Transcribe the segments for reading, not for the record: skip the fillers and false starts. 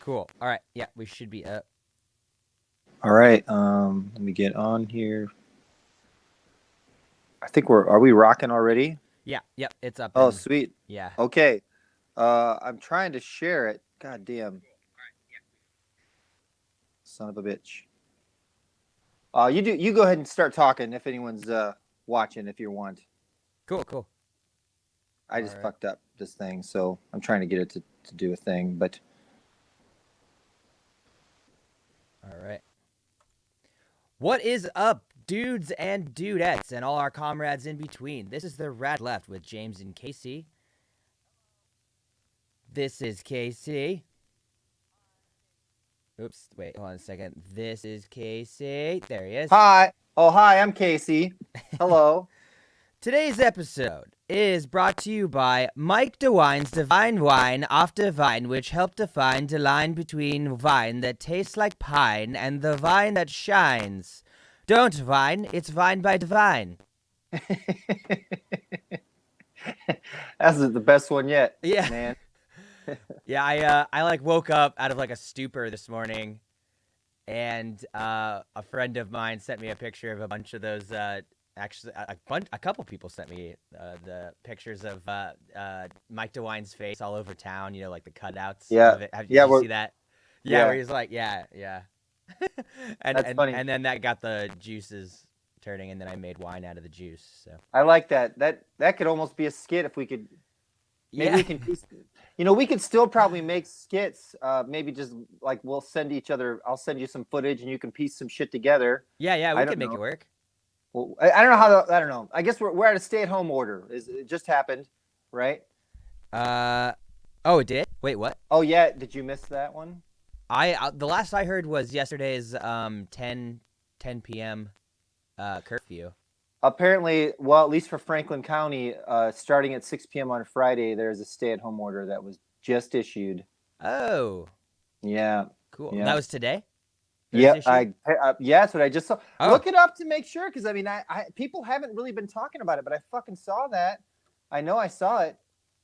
Cool. All right. Yeah, we should be up. All right. Let me get on here. I think are we rocking already? Yeah. Yep. It's up Oh, and sweet. yeah. Okay. I'm trying to share it. God damn. Son of a bitch. You go ahead and start talking if anyone's watching if you want. Cool. Cool. I All just right. fucked up this thing, so I'm trying to get it to do a thing, but All right. What is up, dudes and dudettes, and all our comrades in between? This is the Rad Left with James and Casey. This is Casey. Oops. Wait. Hold on a second. This is Casey. There he is. hi. Oh, hi, I'm Casey. Hello. Today's episode is brought to you by Mike DeWine's Divine Wine off Divine, which helped define the line between wine that tastes like pine and the vine that shines. Don't vine, it's Vine by Divine. That's the best one yet, Yeah. man. Yeah, I like woke up out of like a stupor this morning, and a friend of mine sent me a picture of a bunch of those. Actually, a couple people sent me the pictures of Mike DeWine's face all over town. You know, like the cutouts Yeah. of it. Did Yeah, you see that? Yeah, where yeah. he's like, yeah, yeah. and That's and funny. and then that got the juices turning, and then I made wine out of the juice. So I like that. That could almost be a skit if we could. Maybe yeah, we can piece. We could still probably make skits. Maybe just like we'll send each other. I'll send you some footage, and you can piece some shit together. yeah, we I can don't make it know. work. Well, I don't know how. I don't know. I guess we're at a stay-at-home order. It just happened, right? Uh, oh, it did. Wait, what? Oh yeah. Did you miss that one? I the last I heard was yesterday's 10 p.m. Curfew. Apparently, well, at least for Franklin County, starting at 6 p.m. on Friday, there's a stay-at-home order that was just issued. Oh, Yeah. cool. That Yeah. was today. That was Yeah, issued. yeah, that's what I just saw. Oh, Look it up to make sure, because I mean, I people haven't really been talking about it, but I fucking saw that. I know I saw it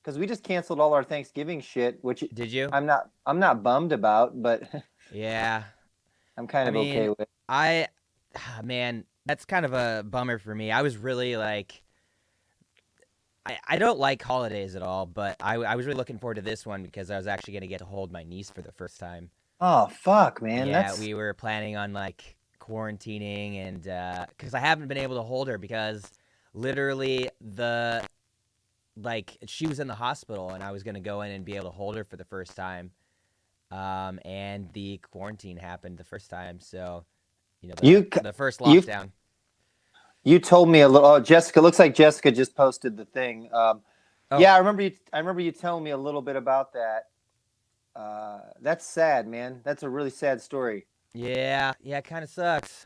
because we just canceled all our Thanksgiving shit, which did you? I'm not bummed about, but Yeah. I'm kind I of okay mean, with. I, man, that's kind of a bummer for me. I was really like, I don't like holidays at all, but I was really looking forward to this one because I was actually gonna get to hold my niece for the first time. Oh fuck, man, Yeah, that's we were planning on like quarantining and because I haven't been able to hold her because literally she was in the hospital and I was gonna go in and be able to hold her for the first time, and the quarantine happened the first time, so you the first you lockdown. you told me a little. Oh, Jessica, looks like Jessica just posted the thing. Oh Yeah, I remember you telling me a little bit about that. That's sad, man. That's a really sad story. yeah, it kind of sucks.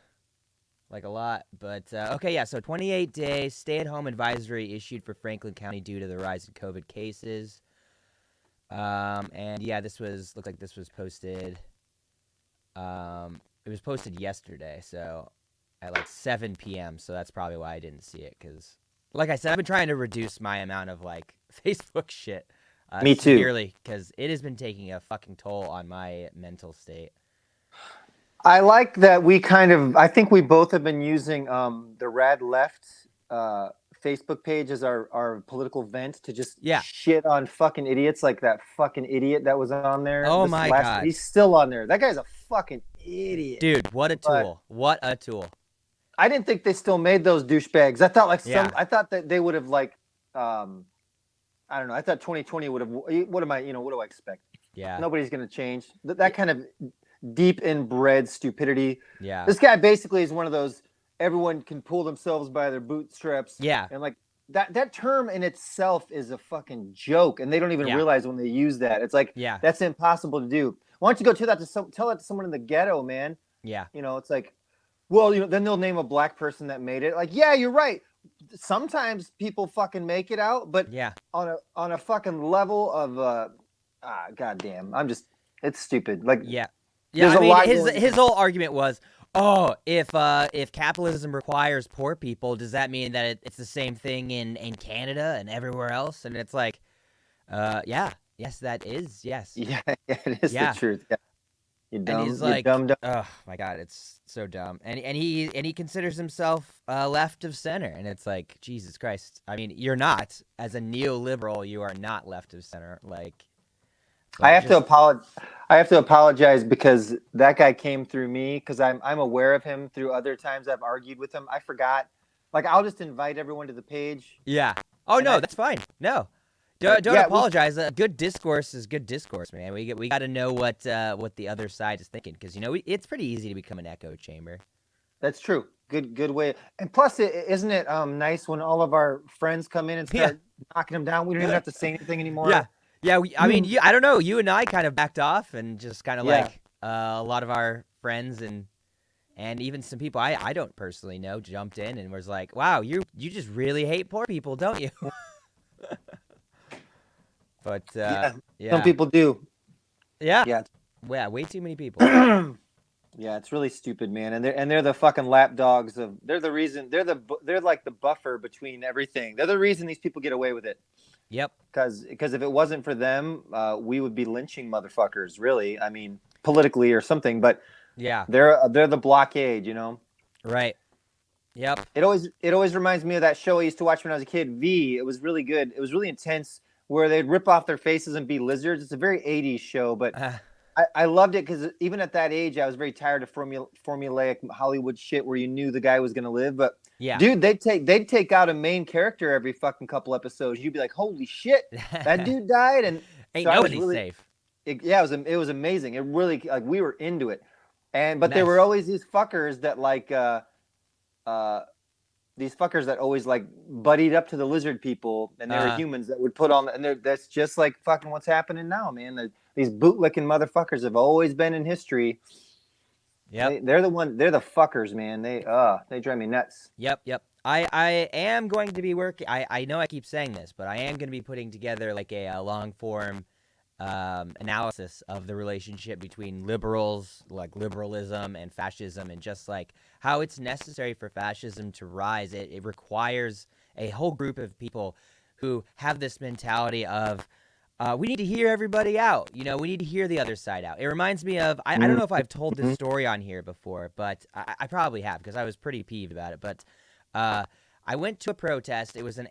Like a lot, but okay, yeah. So 28-day stay-at-home advisory issued for Franklin County due to the rise in COVID cases. And yeah, looked like this was posted. It was posted yesterday, so at like 7 p.m. So that's probably why I didn't see it. Cause, like I said, I've been trying to reduce my amount of like Facebook shit Me too. severely, because it has been taking a fucking toll on my mental state. I like that I think we both have been using the Rad Left uh, Facebook page as our political vent to just Yeah. shit on fucking idiots like that fucking idiot that was on there Oh this my last. god, He's still on there. That guy's a fucking idiot. dude, what a But tool! What a tool! I didn't think they still made those douchebags. I thought Yeah, I thought that they would have um, I don't know. I thought 2020 would have. What do I expect? yeah, Nobody's gonna change. That kind of deep inbred stupidity. yeah, This guy basically is one of those everyone can pull themselves by their bootstraps, yeah, and like that term in itself is a fucking joke, and they don't even yeah, realize when they use that. It's like yeah, that's impossible to do. Why don't you go tell that to someone in the ghetto, man? yeah, It's like, well, then they'll name a black person that made it. Like, yeah, you're right. Sometimes people fucking make it out, but yeah, on a fucking level of goddamn, it's stupid. Like, yeah. Yeah, there's I a mean, lot his going. his whole argument was, oh, if capitalism requires poor people, does that mean that it's the same thing in Canada and everywhere else? And it's like, yeah, Yes, that is. Yes. Yeah, it is the Yeah. truth. Yeah. And he's You like, dumb dumb. oh my god, it's so dumb. And he considers himself left of center, and it's like, Jesus Christ. I mean, you're not. As a neoliberal, you are not left of center. Like, I but have to just apologize. I have to apologize because that guy came through me because I'm aware of him through other times I've argued with him. I forgot. Like I'll just invite everyone to the page, yeah. Oh and no, I. that's fine. No, But don't yeah, we. apologize. Good discourse is good discourse, man. We got to know what the other side is thinking, because it's pretty easy to become an echo chamber. That's true. Good way. And plus, isn't it nice when all of our friends come in and Yeah. start knocking them down? We don't even have to say anything Yeah. anymore. Yeah, I mean, Mm. I don't know. You and I kind of backed off and just kind of Yeah, like a lot of our friends and even some people I don't personally know jumped in and was like, "Wow, you just really hate poor people, don't you?" But yeah. Some yeah, people do. yeah, Yeah. yeah, way too many people. Yeah, it's really stupid, man. And they're the fucking lapdogs of. They're the reason. They're like the buffer between everything. They're the reason these people get away with it. Yep. Because if it wasn't for them, we would be lynching motherfuckers. Really, I mean, politically or something. But Yeah. they're the blockade. You know. Right. Yep. It always reminds me of that show I used to watch when I was a kid. V. It was really good. It was really intense. Where they'd rip off their faces and be lizards. It's a very 80s show, but I loved it because even at that age, I was very tired of formulaic Hollywood shit where you knew the guy was gonna live. But yeah. dude, they'd take out a main character every fucking couple episodes. You'd be like, holy shit, that dude died, and Ain't so I was nobody really, safe. yeah, it was amazing. It really like we were into it, but there Nice. were always these fuckers that like these fuckers that always like buddied up to the lizard people, and they were humans that would put on, and that's just like fucking what's happening now, man. These bootlicking motherfuckers have always been in history. Yep. They're the fuckers, man. They drive me nuts. Yep. Yep. I am going to be working. I know I keep saying this, but I am going to be putting together like a long form analysis of the relationship between liberals, like liberalism, and fascism, and just like how it's necessary for fascism to rise. It requires a whole group of people who have this mentality of we need to hear everybody out. You know, we need to hear the other side out. It reminds me of, I don't know if I've told this story on here before, but I probably have because I was pretty peeved about it. But I went to a protest. It was so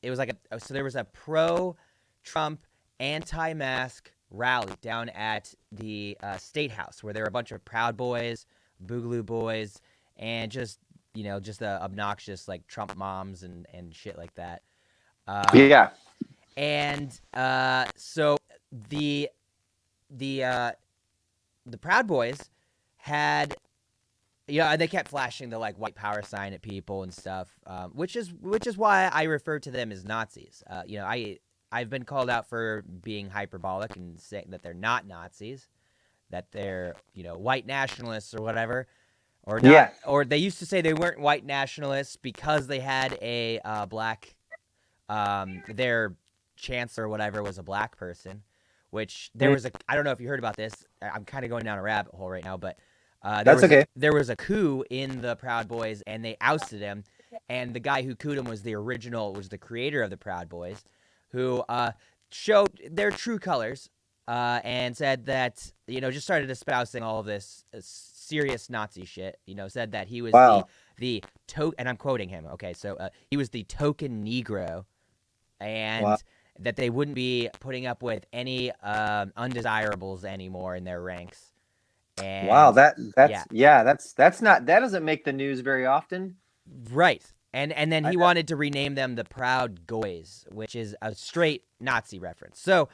there was a pro-Trump, anti-mask rally down at the State House where there were a bunch of Proud Boys, Boogaloo Boys, and just the obnoxious like Trump moms and shit like that. Yeah. And so the Proud Boys had, they kept flashing the like white power sign at people and stuff, which is why I refer to them as Nazis. I've been called out for being hyperbolic and saying that they're not Nazis, that they're white nationalists or whatever, or not. Yeah. Or they used to say they weren't white nationalists because they had a black, their chancellor or whatever was a black person, which there was I don't know if you heard about this. I'm kind of going down a rabbit hole right now, but That's okay. There was a coup in the Proud Boys, and they ousted him. And the guy who couped him was the creator of the Proud Boys, who showed their true colors and said that just started espousing all of this serious Nazi shit. Said that he was the and I'm quoting him. Okay, so he was the token Negro, and that they wouldn't be putting up with any undesirables anymore in their ranks. And that doesn't make the news very often. Right. And then he wanted to rename them the Proud Goys, which is a straight Nazi reference. So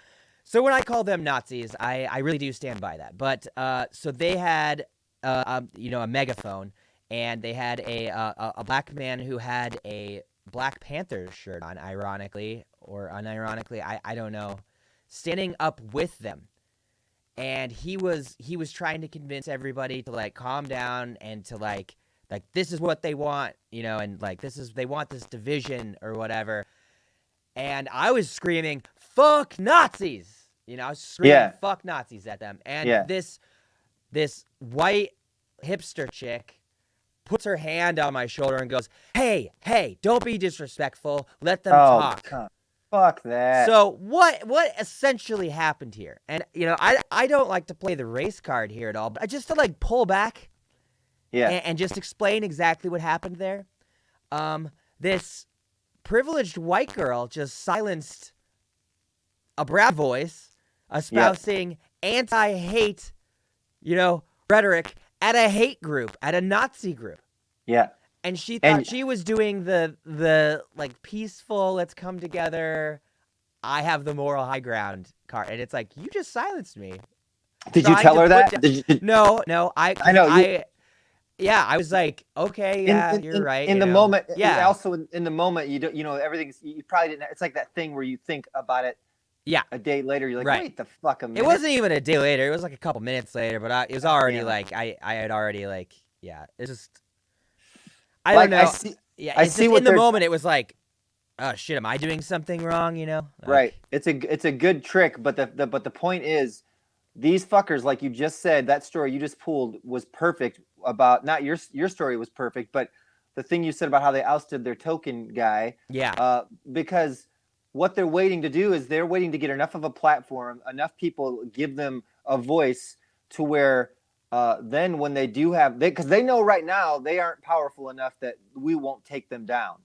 when I call them Nazis, I really do stand by that. But so they had a megaphone, and they had a black man who had a Black Panther shirt on, ironically or unironically, I don't know, standing up with them. And he was trying to convince everybody to like calm down and to like this is what they want, and like they want this division or whatever. And I was screaming, "Fuck Nazis!" I was screaming, "Fuck Nazis" at them. And this white hipster chick puts her hand on my shoulder and goes, "Hey, don't be disrespectful. Let them talk." Fuck that. So what essentially happened here? And I don't like to play the race card here at all, but just to like pull back, and just explain exactly what happened there. This privileged white girl just silenced a brown voice espousing anti-hate, rhetoric at a hate group, at a Nazi group. Yeah. And she thought she was doing the like peaceful, let's come together, I have the moral high ground card. And it's like, you just silenced me. Did you tell her that? No, I know. I was like, okay, you're right. In the moment, also in the moment, you don't, everything's, you probably didn't. It's like that thing where you think about it. Yeah. A day later, you're like, wait the fuck a minute. It wasn't even a day later. It was like a couple minutes later, but it was already like, I had already like, it's just, I don't know. I see what in the moment, it was like, oh shit, am I doing something wrong? Like, right. It's a good trick, but the point is, these fuckers, like you just said, that story you just pulled was perfect. About not your story was perfect, but the thing you said about how they ousted their token guy. Yeah. Because what they're waiting to do is they're waiting to get enough of a platform, enough people give them a voice to where then when they do have, because they know right now they aren't powerful enough that we won't take them down,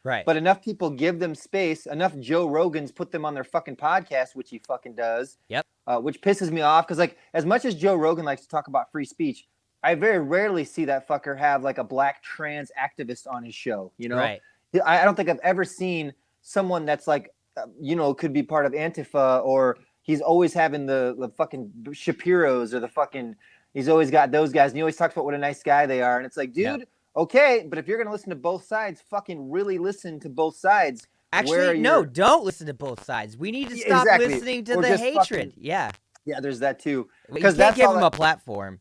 Right. But enough people give them space, enough Joe Rogans put them on their fucking podcast, which he fucking does. Yep. Which pisses me off because, like, as much as Joe Rogan likes to talk about free speech, I very rarely see that fucker have like a black trans activist on his show. Right. I don't think I've ever seen someone that's like, could be part of Antifa, or he's always having the fucking Shapiros or the fucking. He's always got those guys, and he always talks about what a nice guy they are. And it's like, dude, okay, but if you're gonna listen to both sides, fucking really listen to both sides. Actually, no, don't listen to both sides. We need to stop listening to the hatred. Yeah, there's that too. Because that's give them a platform.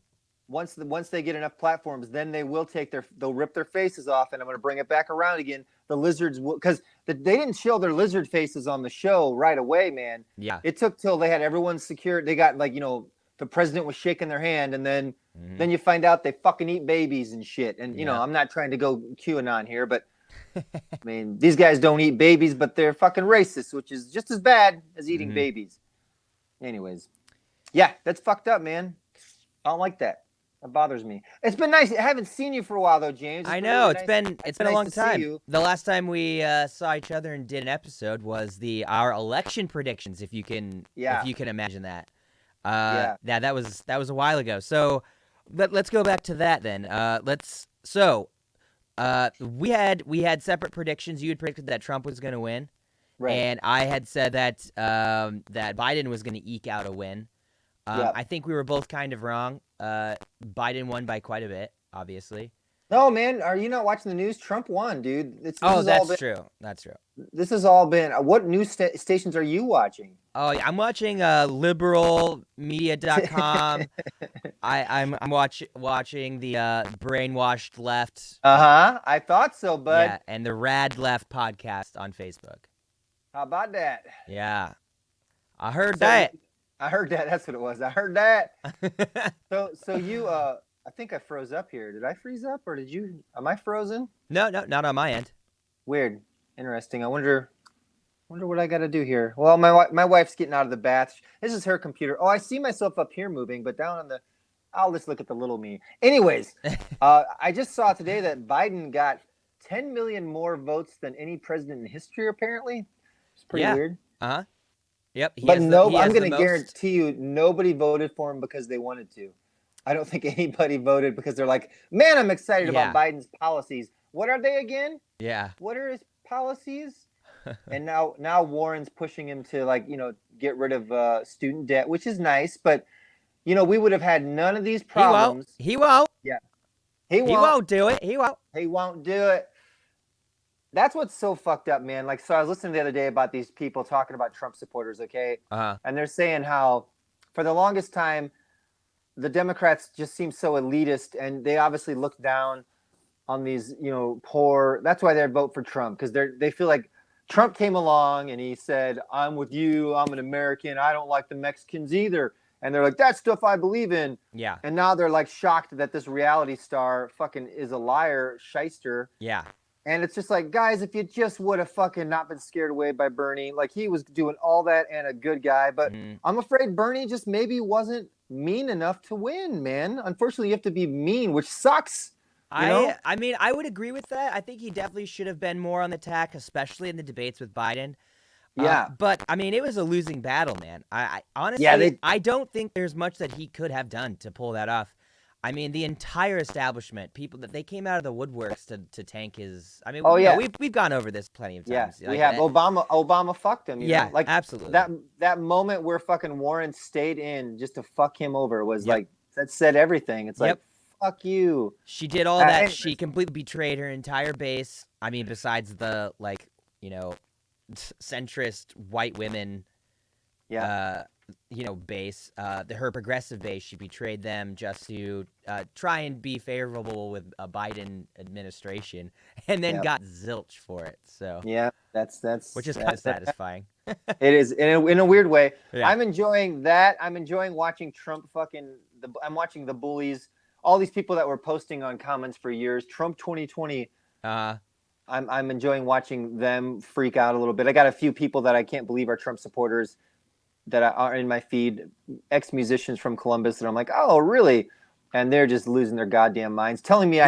Once they get enough platforms, then they will they'll rip their faces off, and I'm going to bring it back around again. The lizards will, because they didn't show their lizard faces on the show right away, man. Yeah, it took till they had everyone secured. They got like the president was shaking their hand, and then you find out they fucking eat babies and shit. And I'm not trying to go QAnon here, but I mean, these guys don't eat babies, but they're fucking racist, which is just as bad as eating babies. Anyways, yeah, that's fucked up, man. I don't like that. That bothers me. It's been nice. I haven't seen you for a while though, James. I know it's been a long time. The last time we saw each other and did an episode was our election predictions. If you can imagine that. That was a while ago. So let's go back to that then. We had separate predictions. You had predicted that Trump was going to win, right? And I had said that that Biden was going to eke out a win. I think we were both kind of wrong. Biden won by quite a bit, obviously. No, man, are you not watching the news? Trump won, dude. That's true. That's true. This has all been. What news stations are you watching? Oh, I'm watching liberalmedia.com. I'm watching the brainwashed left. I thought so, bud. Yeah, and the Rad Left podcast on Facebook. How about that? Yeah, I heard that. I heard that. That's what it was. I heard that. So you, I think I froze up here. Did I freeze up, or did you? Am I frozen? No, not on my end. Weird. Interesting. I wonder what I got to do here. Well, my wife's getting out of the bath. This is her computer. Oh, I see myself up here moving, but down on the. I'll just look at the little me. Anyways, I just saw today that Biden got 10 million more votes than any president in history. Apparently, it's pretty weird. Yep. But I'm going to guarantee you, nobody voted for him because they wanted to. I don't think anybody voted because they're like, man, I'm excited about Biden's policies. What are they again? Yeah. What are his policies? And now Warren's pushing him to get rid of student debt, which is nice. But, we would have had none of these problems. He won't. Yeah. He won't do it. He won't. He won't do it. That's what's so fucked up, man. So I was listening the other day about these people talking about Trump supporters, okay? And they're saying how for the longest time, the Democrats just seem so elitist, and they obviously look down on these, poor. That's why they'd vote for Trump, because they feel like Trump came along and he said, I'm with you. I'm an American. I don't like the Mexicans either. And they're like, that's stuff I believe in. Yeah. And now they're like shocked that this reality star fucking is a liar, shyster. Yeah. And it's just like, guys, if you just would have fucking not been scared away by Bernie, like he was doing all that and a good guy. But I'm afraid Bernie just maybe wasn't mean enough to win, man. Unfortunately, you have to be mean, which sucks. You know? I mean, I would agree with that. I think he definitely should have been more on the attack, especially in the debates with Biden. Yeah. But I mean, it was a losing battle, man. I honestly, I don't think there's much that he could have done to pull that off. I mean, the entire establishment, people that they came out of the woodworks to tank his. I mean, we've gone over this plenty of times. Yeah, we have. Obama fucked him. You know? Like absolutely. That moment where fucking Warren stayed in just to fuck him over was like that said everything. It's like fuck you. She did all that. She completely betrayed her entire base. I mean, besides the centrist white women. Base, her progressive base, she betrayed them just to try and be favorable with a Biden administration, and then got zilch for it. So that's which is kind of satisfying. It is in a weird way. Yeah. I'm enjoying that. I'm enjoying watching Trump I'm watching the bullies, all these people that were posting on comments for years. Trump 2020. I'm enjoying watching them freak out a little bit. I got a few people that I can't believe are Trump supporters that are in my feed, ex-musicians from Columbus, that I'm like, oh, really? And they're just losing their goddamn minds, telling me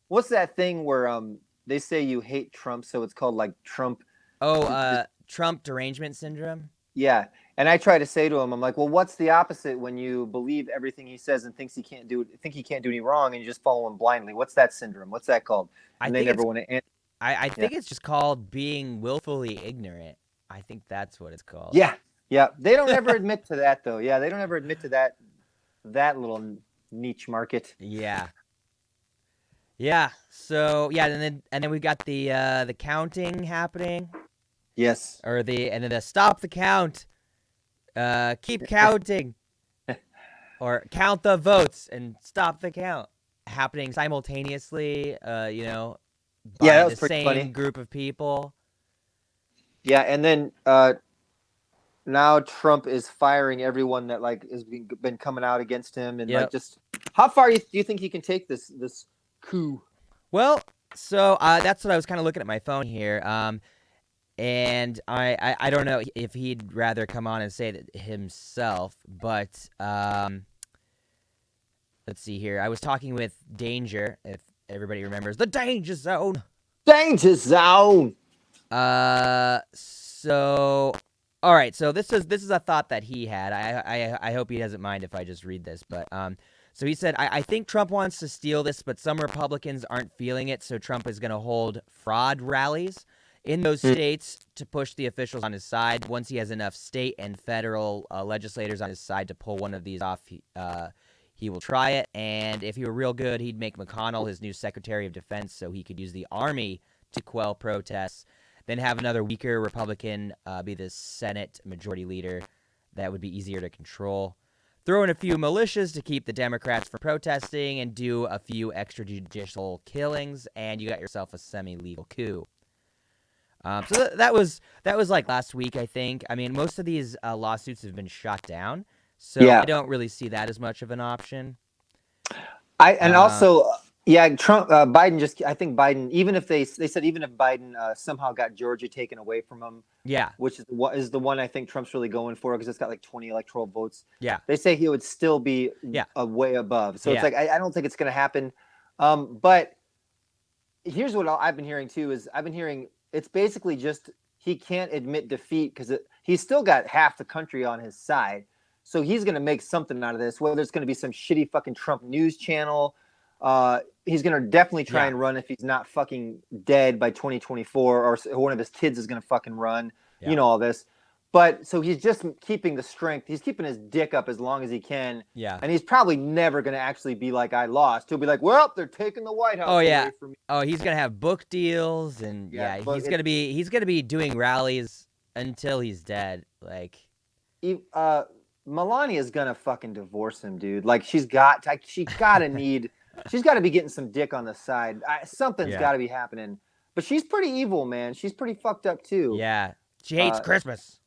what's that thing where they say you hate Trump, so it's called like Trump. Trump derangement syndrome. Yeah, and I try to say to him, I'm like, well, what's the opposite when you believe everything he says and think he can't do any wrong, and you just follow him blindly? What's that syndrome? What's that called? And they never want to. I think it's just called being willfully ignorant. I think that's what it's called. Yeah, they don't ever admit to that, though. Yeah, they don't ever admit to that little niche market. Yeah. So and then we got the counting happening. Yes. And then the stop the count, keep counting, or count the votes and stop the count happening simultaneously. By that was the pretty same funny. Group of people. Yeah, and then now Trump is firing everyone that has been coming out against him, and just how far do you think he can take this coup? Well, so that's what I was kind of looking at my phone here, and I don't know if he'd rather come on and say it himself, but let's see here. I was talking with Danger, if everybody remembers the Danger Zone. Danger Zone. So. All right, so this is a thought that he had. I hope he doesn't mind if I just read this, but so he said, I think Trump wants to steal this, but some Republicans aren't feeling it, so Trump is going to hold fraud rallies in those states to push the officials on his side. Once he has enough state and federal legislators on his side to pull one of these off, he will try it, and if he were real good, he'd make McConnell his new Secretary of Defense so he could use the Army to quell protests. Then have another weaker Republican be the Senate majority leader. That would be easier to control. Throw in a few militias to keep the Democrats from protesting and do a few extrajudicial killings, and you got yourself a semi-legal coup. So that was like last week, I think. I mean, most of these lawsuits have been shot down, so I don't really see that as much of an option. Trump, Biden I think Biden, even if they said even if Biden somehow got Georgia taken away from him, which is the one I think Trump's really going for because it's got like 20 electoral votes. Yeah, they say he would still be way above. So it's like I don't think it's going to happen. But here's what I've been hearing too is it's basically just he can't admit defeat because he's still got half the country on his side. So he's going to make something out of this. Whether it's going to be some shitty fucking Trump news channel. He's going to definitely try and run if he's not fucking dead by 2024 or one of his kids is going to fucking run, all this. But so he's just keeping the strength. He's keeping his dick up as long as he can. Yeah. And he's probably never going to actually be like, I lost. He'll be like, well, they're taking the White House away from me. Oh, he's going to have book deals and he's going to be doing rallies until he's dead. Like Melania's going to fucking divorce him, dude. Like she's got to she's got to be getting some dick on the side. Something's got to be happening. But she's pretty evil, man. She's pretty fucked up, too. Yeah. She hates Christmas.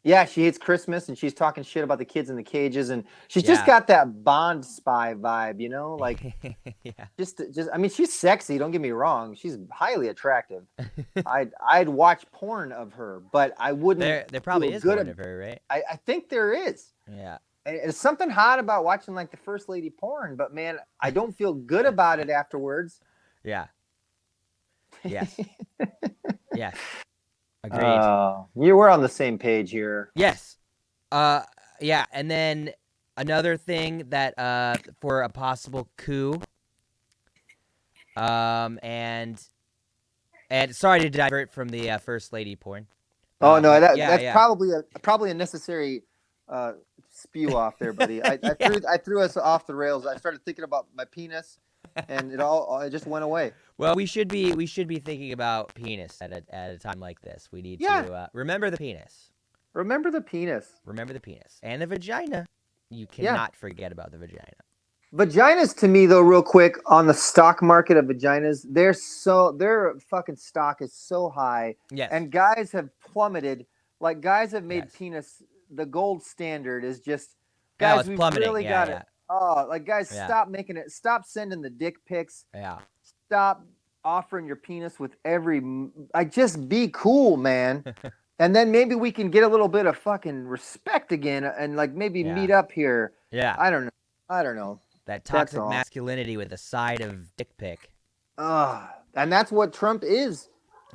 Yeah, she hates Christmas, and she's talking shit about the kids in the cages, and she's just Yeah. got that Bond spy vibe, you know, like Yeah. just. I mean, she's sexy. Don't get me wrong. She's highly attractive. I'd watch porn of her, but I wouldn't There feel probably is good. one of her, right? I think there is. Yeah. And it's something hot about watching like the first lady porn, but man, I don't feel good about it afterwards. Yeah. Yes. Yes. Agreed. You were on the same page here. Yes. Yeah, and then another thing that for a possible coup, and sorry to divert from the first lady porn. Oh no, But that's yeah. probably a necessary spew off there, buddy. I Yeah. threw us off the rails. I started thinking about my penis, and it just went away. Well, we should be thinking about penis at a time like this. We need to remember the penis. Remember the penis. Remember the penis and the vagina. You cannot forget about the vagina. Vaginas, to me, though, real quick, on the stock market of vaginas, their fucking stock is so high. Yes. And guys have plummeted. Like, guys have made Yes. penis the gold standard. Is just No, guys, it's we've plummeting. really Yeah, got yeah. it. Oh, like guys, Yeah. stop making it. Stop sending the dick pics. Yeah. Stop offering your penis with like, just be cool, man. And then maybe we can get a little bit of fucking respect again, and like maybe Yeah. meet up here. Yeah. I don't know. That That's toxic all. masculinity with a side of dick pic. And that's what Trump is.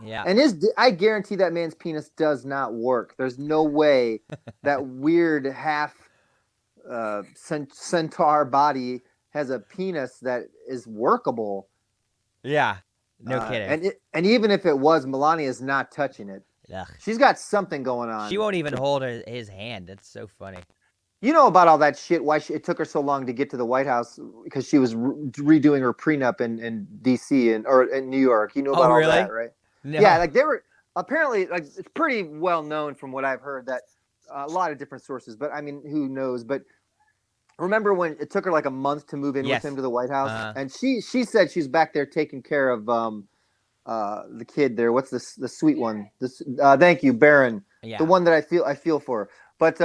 Yeah. And I guarantee that man's penis does not work. There's no way that weird half centaur body has a penis that is workable. Yeah. No kidding. And even if it was, Melania is not touching it. Ugh. She's got something going on. She won't even hold his hand. That's so funny. You know about all that shit, why it took her so long to get to the White House, because she was redoing her prenup in D.C. or in New York. You know about all that, right? No. Yeah, like they were apparently, like, it's pretty well known from what I've heard that a lot of different sources, but I mean, who knows? But remember when it took her like a month to move in with him to the White House, and she said she's back there taking care of the kid there. What's the sweet one? Thank you, Barron. Yeah. The one that I feel for. But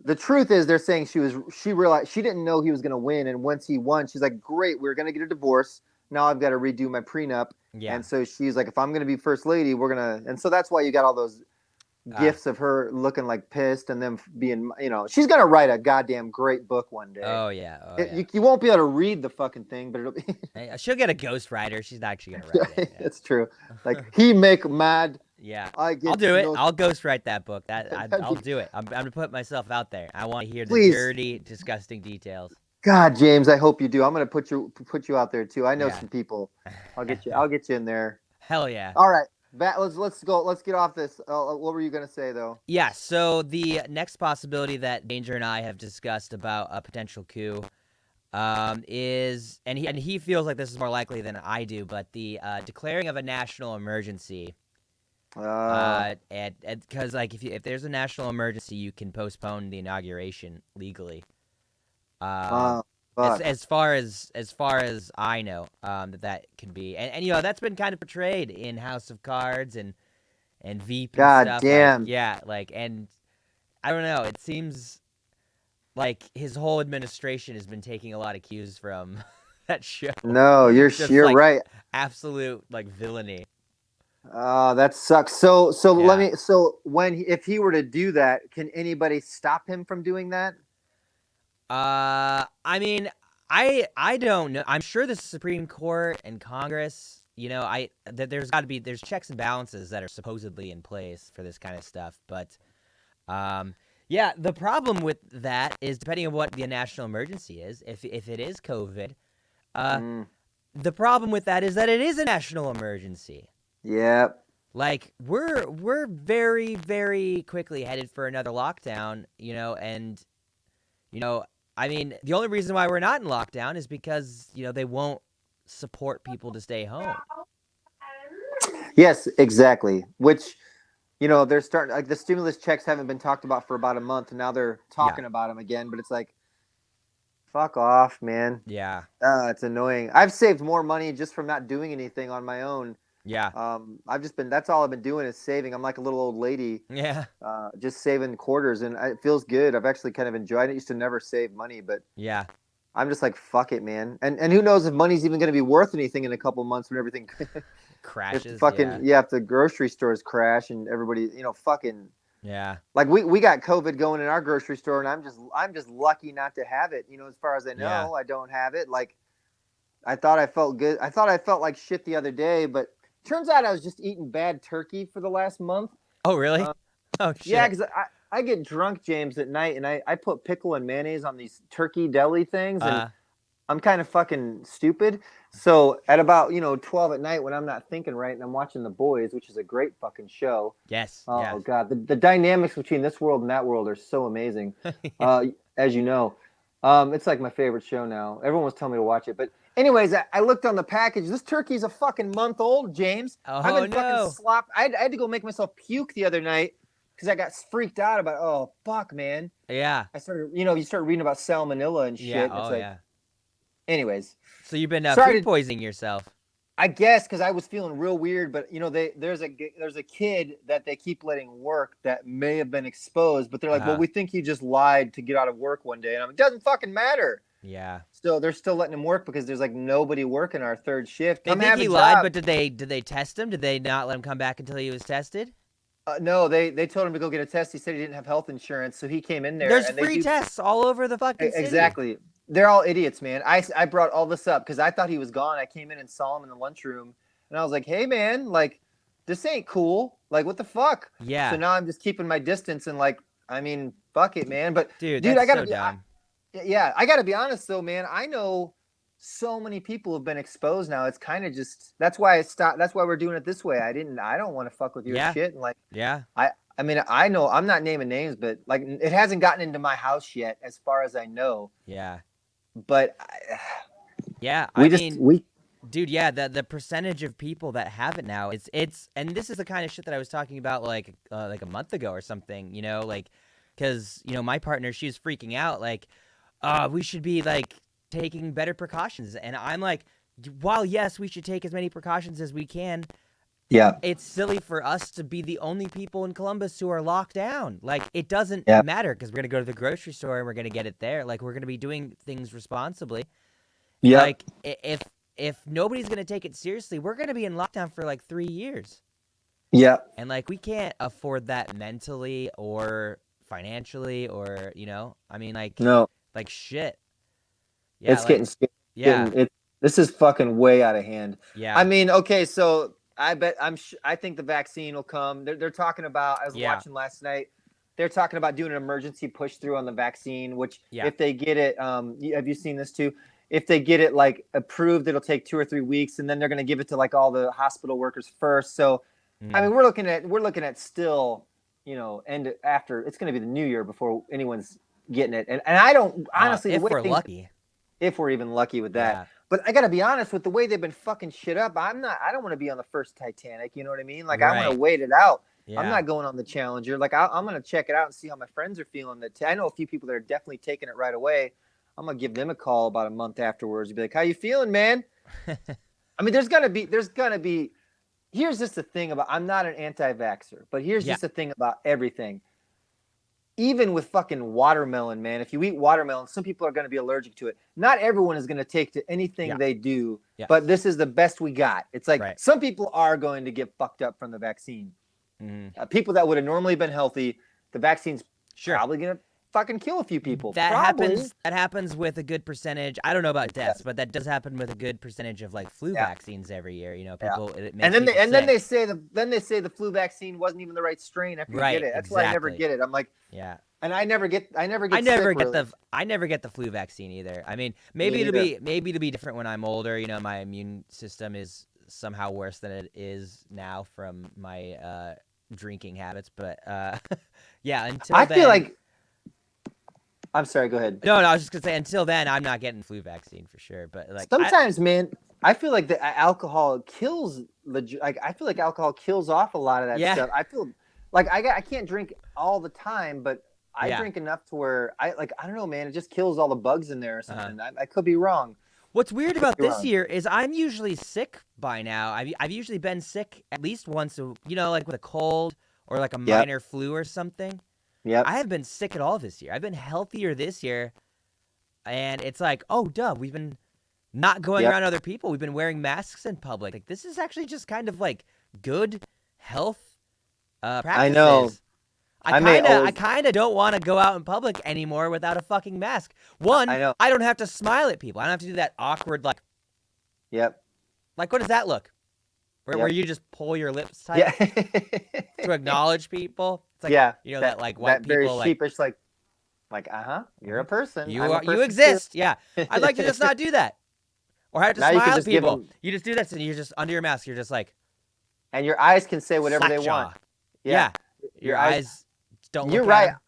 the truth is, they're saying she realized she didn't know he was going to win, and once he won, she's like, great, we're going to get a divorce. Now I've got to redo my prenup. Yeah. And so she's like, if I'm going to be first lady, we're going to, and so that's why you got all those gifts of her looking like pissed and them being, she's going to write a goddamn great book one day. Oh yeah. You won't be able to read the fucking thing, but it'll be. She'll get a ghostwriter. She's not actually going to write it. Yeah. That's true. Like, he make mad. Yeah. I'll do it. I'll ghostwrite that book. I'll do it. I'm gonna put myself out there. I want to hear the dirty, disgusting details. God, James, I hope you do. I'm gonna put you out there too. I know some people. I'll get you in there. Hell yeah. All right, let's go. Let's get off this. What were you gonna say though? Yeah. So the next possibility that Danger and I have discussed about a potential coup is, and he feels like this is more likely than I do, but the declaring of a national emergency. And because like if there's a national emergency, you can postpone the inauguration legally. As far as I know, that can be, and that's been kind of portrayed in House of Cards and Veep. God and stuff. damn. Like, yeah, like, and I don't know. It seems like his whole administration has been taking a lot of cues from that show. No, you're like, right. Absolute like villainy. That sucks. So if he were to do that, can anybody stop him from doing that? I mean, I don't know. I'm sure the Supreme Court and Congress, there's got to be, there's checks and balances that are supposedly in place for this kind of stuff. But, yeah, the problem with that is, depending on what the national emergency is, if it is COVID, the problem with that is that it is a national emergency. Yep. Like, we're very, very quickly headed for another lockdown, and, I mean, the only reason why we're not in lockdown is because, they won't support people to stay home. Yes, exactly. Which, they're starting, like, the stimulus checks haven't been talked about for about a month, and now they're talking about them again, but it's like, fuck off, man. Yeah. It's annoying. I've saved more money just from not doing anything on my own Yeah. That's all I've been doing is saving. I'm like a little old lady, Yeah. just saving quarters, and it feels good. I've actually kind of enjoyed it. I used to never save money, but Yeah. I'm just like, fuck it, man. And who knows if money's even going to be worth anything in a couple months when everything Crashes. if the grocery stores crash and everybody, fucking. Yeah. Like we got COVID going in our grocery store, and I'm just lucky not to have it. As far as I know, Yeah. I don't have it. Like, I thought I felt good. I thought I felt like shit the other day, but turns out I was just eating bad turkey for the last month. Oh, really? Oh, shit. Yeah, because I get drunk, James, at night, and I put pickle and mayonnaise on these turkey deli things, and I'm kind of fucking stupid. So at about 12 at night when I'm not thinking right and I'm watching The Boys, which is a great fucking show. Yes. Oh yes. God, the dynamics between this world and that world are so amazing. As you know, it's like my favorite show now. Everyone was telling me to watch it, but anyways, I looked on the package. This turkey's a fucking month old, James. Oh, I've been no. fucking slop. I had to go make myself puke the other night because I got freaked out about. Oh fuck, man. Yeah. I started, you start reading about salmonella and shit. Yeah. It's Oh, like, yeah. Anyways, So you've been Sorry food to- poisoning yourself. I guess because I was feeling real weird, but there's a kid that they keep letting work that may have been exposed, but they're like, well, we think he just lied to get out of work one day, and I'm like, it doesn't fucking matter. Yeah. So they're still letting him work because there's like nobody working our third shift. They think he lied, but did they test him? Did they not let him come back until he was tested? No, they told him to go get a test. He said he didn't have health insurance, so he came in there. There's and free tests all over the fucking city. Exactly. They're all idiots, man. I brought all this up because I thought he was gone. I came in and saw him in the lunchroom, and I was like, hey, man, like, this ain't cool. Like, what the fuck? Yeah. So now I'm just keeping my distance and, like, I mean, fuck it, man. But, dude I gotta so be dumb. I gotta be honest, though, man. I know so many people have been exposed now. It's kind of just that's why I stopped. That's why we're doing it this way. I don't want to fuck with your shit. And, like, yeah. I mean, I know I'm not naming names, but, like, it hasn't gotten into my house yet, as far as I know. Yeah. But yeah, dude, yeah, the percentage of people that have it now, it's and this is the kind of shit that I was talking about like a month ago or something, like, because my partner, she was freaking out like, we should be like taking better precautions, and I'm like, while yes, we should take as many precautions as we can. Yeah, it's silly for us to be the only people in Columbus who are locked down. Like, it doesn't matter because we're going to go to the grocery store and we're going to get it there. Like, we're going to be doing things responsibly. Yeah. Like, if nobody's going to take it seriously, we're going to be in lockdown for like 3 years. Yeah. And, like, we can't afford that mentally or financially or, I mean, like, no. Like, shit. Yeah, it's getting scary. Yeah. This is fucking way out of hand. Yeah. I mean, okay, so I think the vaccine will come. They're talking about, I was watching last night, they're talking about doing an emergency push through on the vaccine, which if they get it, have you seen this too? If they get it like approved, it'll take 2 or 3 weeks, and then they're going to give it to like all the hospital workers first. So, I mean, we're looking at still, end after it's going to be the new year before anyone's getting it. And I don't honestly, if we're lucky, if we're even lucky with that. Yeah. But I gotta be honest, with the way they've been fucking shit up, I don't want to be on the first Titanic. You know what I mean? Like, I want to wait it out. Yeah. I'm not going on the Challenger. Like, I'm gonna check it out and see how my friends are feeling. I know a few people that are definitely taking it right away. I'm gonna give them a call about a month afterwards and be like, "How you feeling, man?" I mean, there's gonna be. Here's just the thing about. I'm not an anti-vaxxer, but here's just the thing about everything. Even with fucking watermelon, man, if you eat watermelon, some people are going to be allergic to it. Not everyone is going to take to anything they do, but this is the best we got. It's like some people are going to get fucked up from the vaccine. Mm-hmm. People that would have normally been healthy, the vaccine's probably going to fucking kill a few people. That happens with a good percentage. I don't know about deaths, but that does happen with a good percentage of like flu vaccines every year. People, it makes then they say the flu vaccine wasn't even the right strain after you get it. That's why I never get it. I'm like, and I never get the flu vaccine either. I mean, maybe it'll be different when I'm older. My immune system is somehow worse than it is now from my drinking habits. But until I feel like. I'm sorry. Go ahead. No, I was just gonna say until then, I'm not getting flu vaccine for sure. But like sometimes, man, I feel like the alcohol kills I feel like alcohol kills off a lot of that stuff. I feel like I can't drink all the time, but I drink enough to where I don't know, man. It just kills all the bugs in there or something. I could be wrong. What's weird about You're this wrong. year is I'm usually sick by now. I've usually been sick at least once, like with a cold or like a Yep. minor flu or something. Yep. I haven't been sick at all this year. I've been healthier this year, and it's like, oh, duh, we've been not going Yep. around other people. We've been wearing masks in public. Like, this is actually just kind of like good health practices. I know. I kind of don't want to go out in public anymore without a fucking mask. One, I know. I don't have to smile at people. I don't have to do that awkward like Yep. what does that look? Where Yep. you just pull your lips tight Yeah. to acknowledge people. It's like, Yeah. that like white that very people like sheepish like you're a person. I'm a you person exist. too. Yeah, I'd like to just not do that, or have to Now you can smile at just give people. them- You just do this, and you're just under your mask. You're just like And your eyes can say whatever they slack want. jaw. Yeah. Your eyes don't. You're look right. at 'em.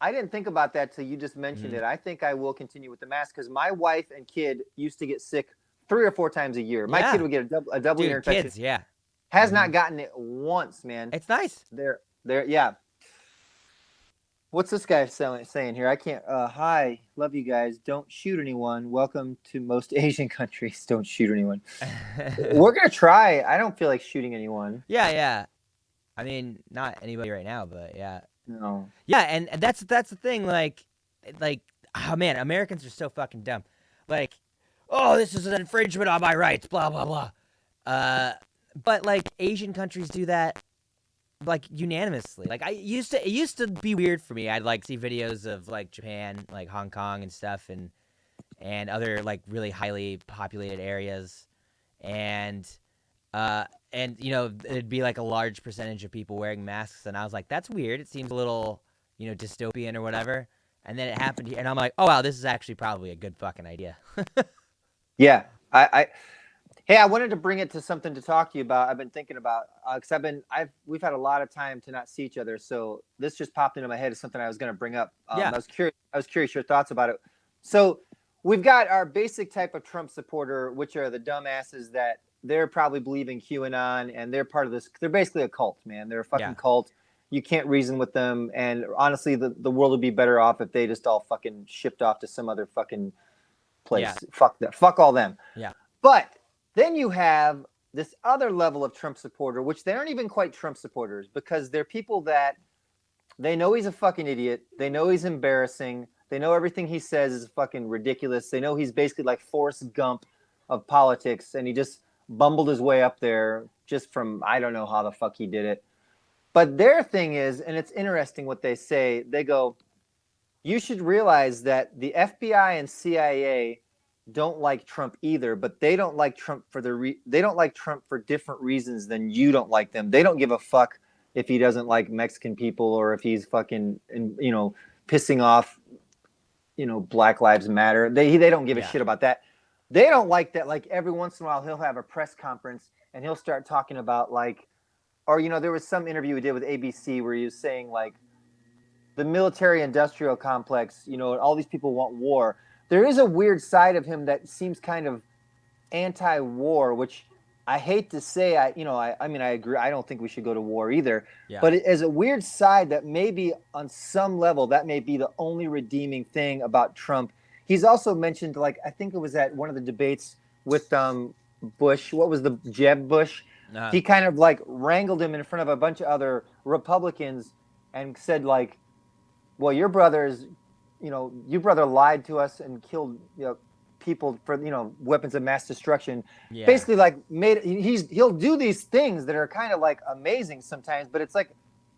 I didn't think about that till you just mentioned it. I think I will continue with the mask because my wife and kid used to get sick 3 or 4 times a year. My Yeah. kid would get a double ear Dude, infection. kids, yeah, Has not gotten it once, man. it's nice. There, yeah. What's this guy saying here? I can't. Hi, love you guys. Don't shoot anyone. Welcome to most Asian countries. Don't shoot anyone. We're gonna try. I don't feel like shooting anyone. Yeah. I mean, not anybody right now, but yeah. No. Yeah, and that's the thing. Like, oh man, Americans are so fucking dumb. Like, oh, this is an infringement on my rights. Blah blah blah. But like Asian countries do that like unanimously. Like it used to be weird for me. I'd like see videos of like Japan, like Hong Kong and stuff, and other like really highly populated areas, and it'd be like a large percentage of people wearing masks, and I was like, that's weird. It seems a little dystopian or whatever. And then it happened here, and I'm like, oh wow, this is actually probably a good fucking idea. Yeah, Hey, I wanted to bring it to something to talk to you about. I've been thinking about because we've had a lot of time to not see each other, so this just popped into my head as something I was going to bring up. Yeah. I was curious your thoughts about it. So we've got our basic type of Trump supporter, which are the dumbasses that they're probably believing QAnon, and they're part of this. They're basically a cult, man. They're a fucking cult. You can't reason with them, and honestly, the world would be better off if they just all fucking shipped off to some other fucking place. Yeah. Fuck that. Fuck all them. Yeah. But then you have this other level of Trump supporter, which they aren't even quite Trump supporters because they're people that they know he's a fucking idiot. They know he's embarrassing. They know everything he says is fucking ridiculous. They know he's basically like Forrest Gump of politics, and he just bumbled his way up there just from I don't know how the fuck he did it. But their thing is, and it's interesting what they say, they go, you should realize that the FBI and CIA don't like Trump either, but they don't like Trump for they don't like Trump for different reasons than you don't like them. They don't give a fuck if he doesn't like Mexican people or if he's fucking pissing off Black Lives Matter. They don't give a shit about that. They don't like that. Like every once in a while he'll have a press conference and he'll start talking about like, or there was some interview we did with ABC where he was saying like the military industrial complex, all these people want war. There is a weird side of him that seems kind of anti-war, which I hate to say. I mean, I agree. I don't think we should go to war either. Yeah. But it is a weird side that maybe on some level that may be the only redeeming thing about Trump. He's also mentioned, like, I think it was at one of the debates with Bush. What was the Jeb Bush? He kind of like wrangled him in front of a bunch of other Republicans and said like, well, your brother lied to us and killed people for weapons of mass destruction. Yeah. Basically, like he'll do these things that are kind of like amazing sometimes, but it's like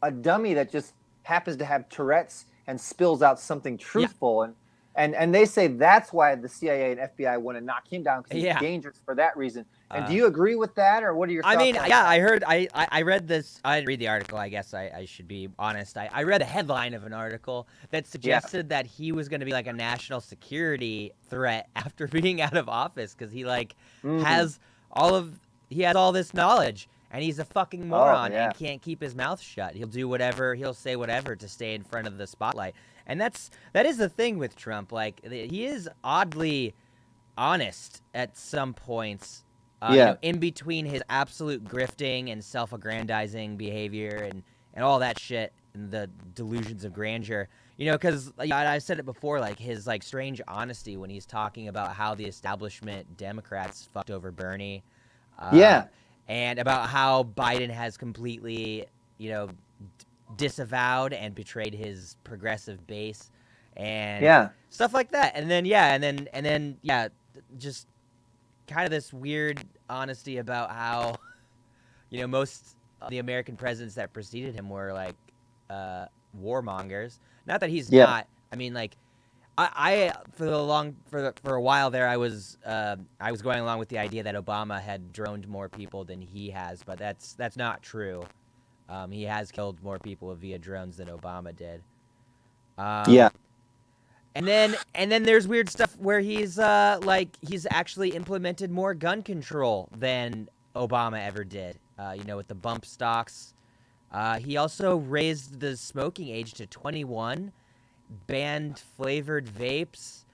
a dummy that just happens to have Tourette's and spills out something truthful. And they say that's why the CIA and FBI want to knock him down because he's dangerous for that reason. And do you agree with that, or what are your thoughts? I mean, on yeah, that? I heard. I read this. I didn't read the article. I guess I should be honest. I read the headline of an article that suggested that he was going to be like a national security threat after being out of office because he has all this knowledge and he's a fucking moron and can't keep his mouth shut. He'll do whatever. He'll say whatever to stay in front of the spotlight. And that is the thing with Trump. Like he is oddly honest at some points. In between his absolute grifting and self-aggrandizing behavior and all that shit and the delusions of grandeur, You know, because I said it before, like his like strange honesty when he's talking about how the establishment Democrats fucked over Bernie, Yeah. and about how Biden has completely, you know, disavowed and betrayed his progressive base, and Yeah. stuff like that. And then just kind of this weird honesty about how, you know, most of the American presidents that preceded him were like warmongers. Not that he's not. I mean, like, I for a while there, I was going along with the idea that Obama had droned more people than he has, but that's not true. He has killed more people via drones than Obama did. Yeah. And then there's weird stuff where he's he's actually implemented more gun control than Obama ever did. You know, with the bump stocks. He also raised the smoking age to 21, banned flavored vapes.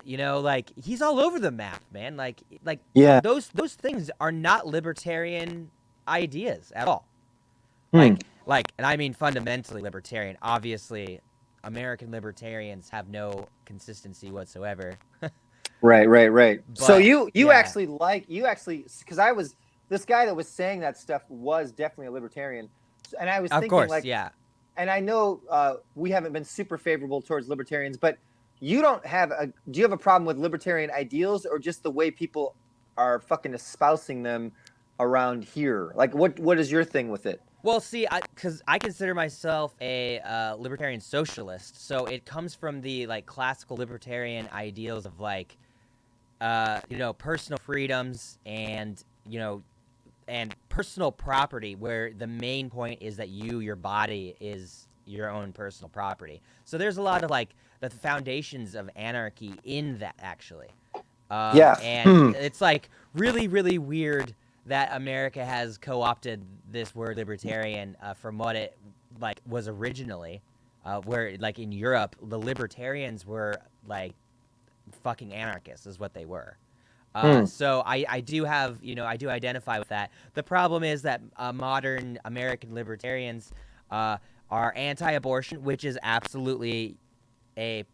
You know, like he's all over the map, man. Like Yeah. those things are not libertarian ideas at all. Hmm. Like, and I mean fundamentally libertarian. Obviously, American libertarians have no consistency whatsoever. Right. But, So you yeah. actually because I was this guy that was saying that stuff was definitely a libertarian, and I was Of thinking course, like, yeah. and I know we haven't been super favorable towards libertarians, but you don't have do you have a problem with libertarian ideals or just the way people are fucking espousing them around here? Like, what is your thing with it? Well, see, because I consider myself a libertarian socialist, so it comes from the like classical libertarian ideals of like, you know, personal freedoms and and personal property, where the main point is that your body is your own personal property. So there's a lot of like the foundations of anarchy in that actually. Yeah. And it's like really, really weird that America has co-opted this word libertarian from what it like was originally, where like in Europe the libertarians were like fucking anarchists is what they were. So I do have, you know, I do identify with that. The problem is that modern American libertarians are anti-abortion, which is absolutely a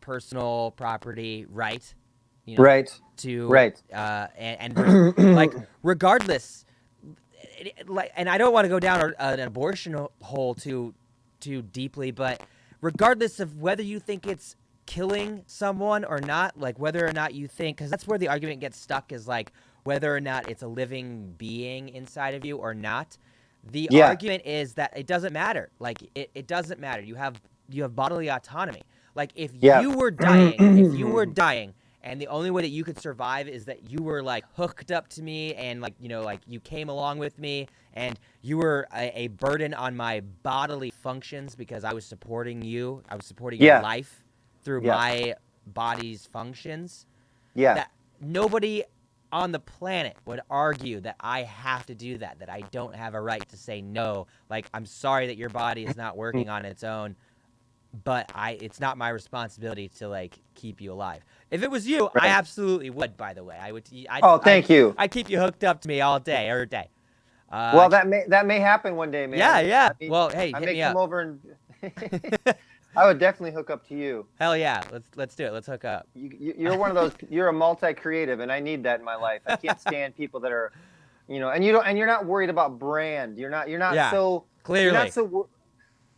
personal property right. You know, Right. And like regardless, like, and I don't want to go down an abortion hole too deeply, but regardless of whether you think it's killing someone or not, like whether or not you think, because that's where the argument gets stuck, is like whether or not it's a living being inside of you or not. The argument is that it doesn't matter. Like it doesn't matter. You have bodily autonomy. Like if you were dying, and the only way that you could survive is that you were like hooked up to me and like, you know, like you came along with me and you were a burden on my bodily functions because I was supporting you. I was supporting your life through my body's functions. Yeah. That nobody on the planet would argue that I have to do that I don't have a right to say no. Like, I'm sorry that your body is not working on its own, but it's not my responsibility to like keep you alive. If it was you, I absolutely would. By the way, I would. Thank you. I keep you hooked up to me all day, every day. Well, that may happen one day, man. Yeah. I mean, well, hey, I hit may me come up. over and I would definitely hook up to you. Hell yeah, let's do it. Let's hook up. You're one of those. You're a multi-creative, and I need that in my life. I can't stand people that are, you know, and you're not worried about brand. You're not so clearly.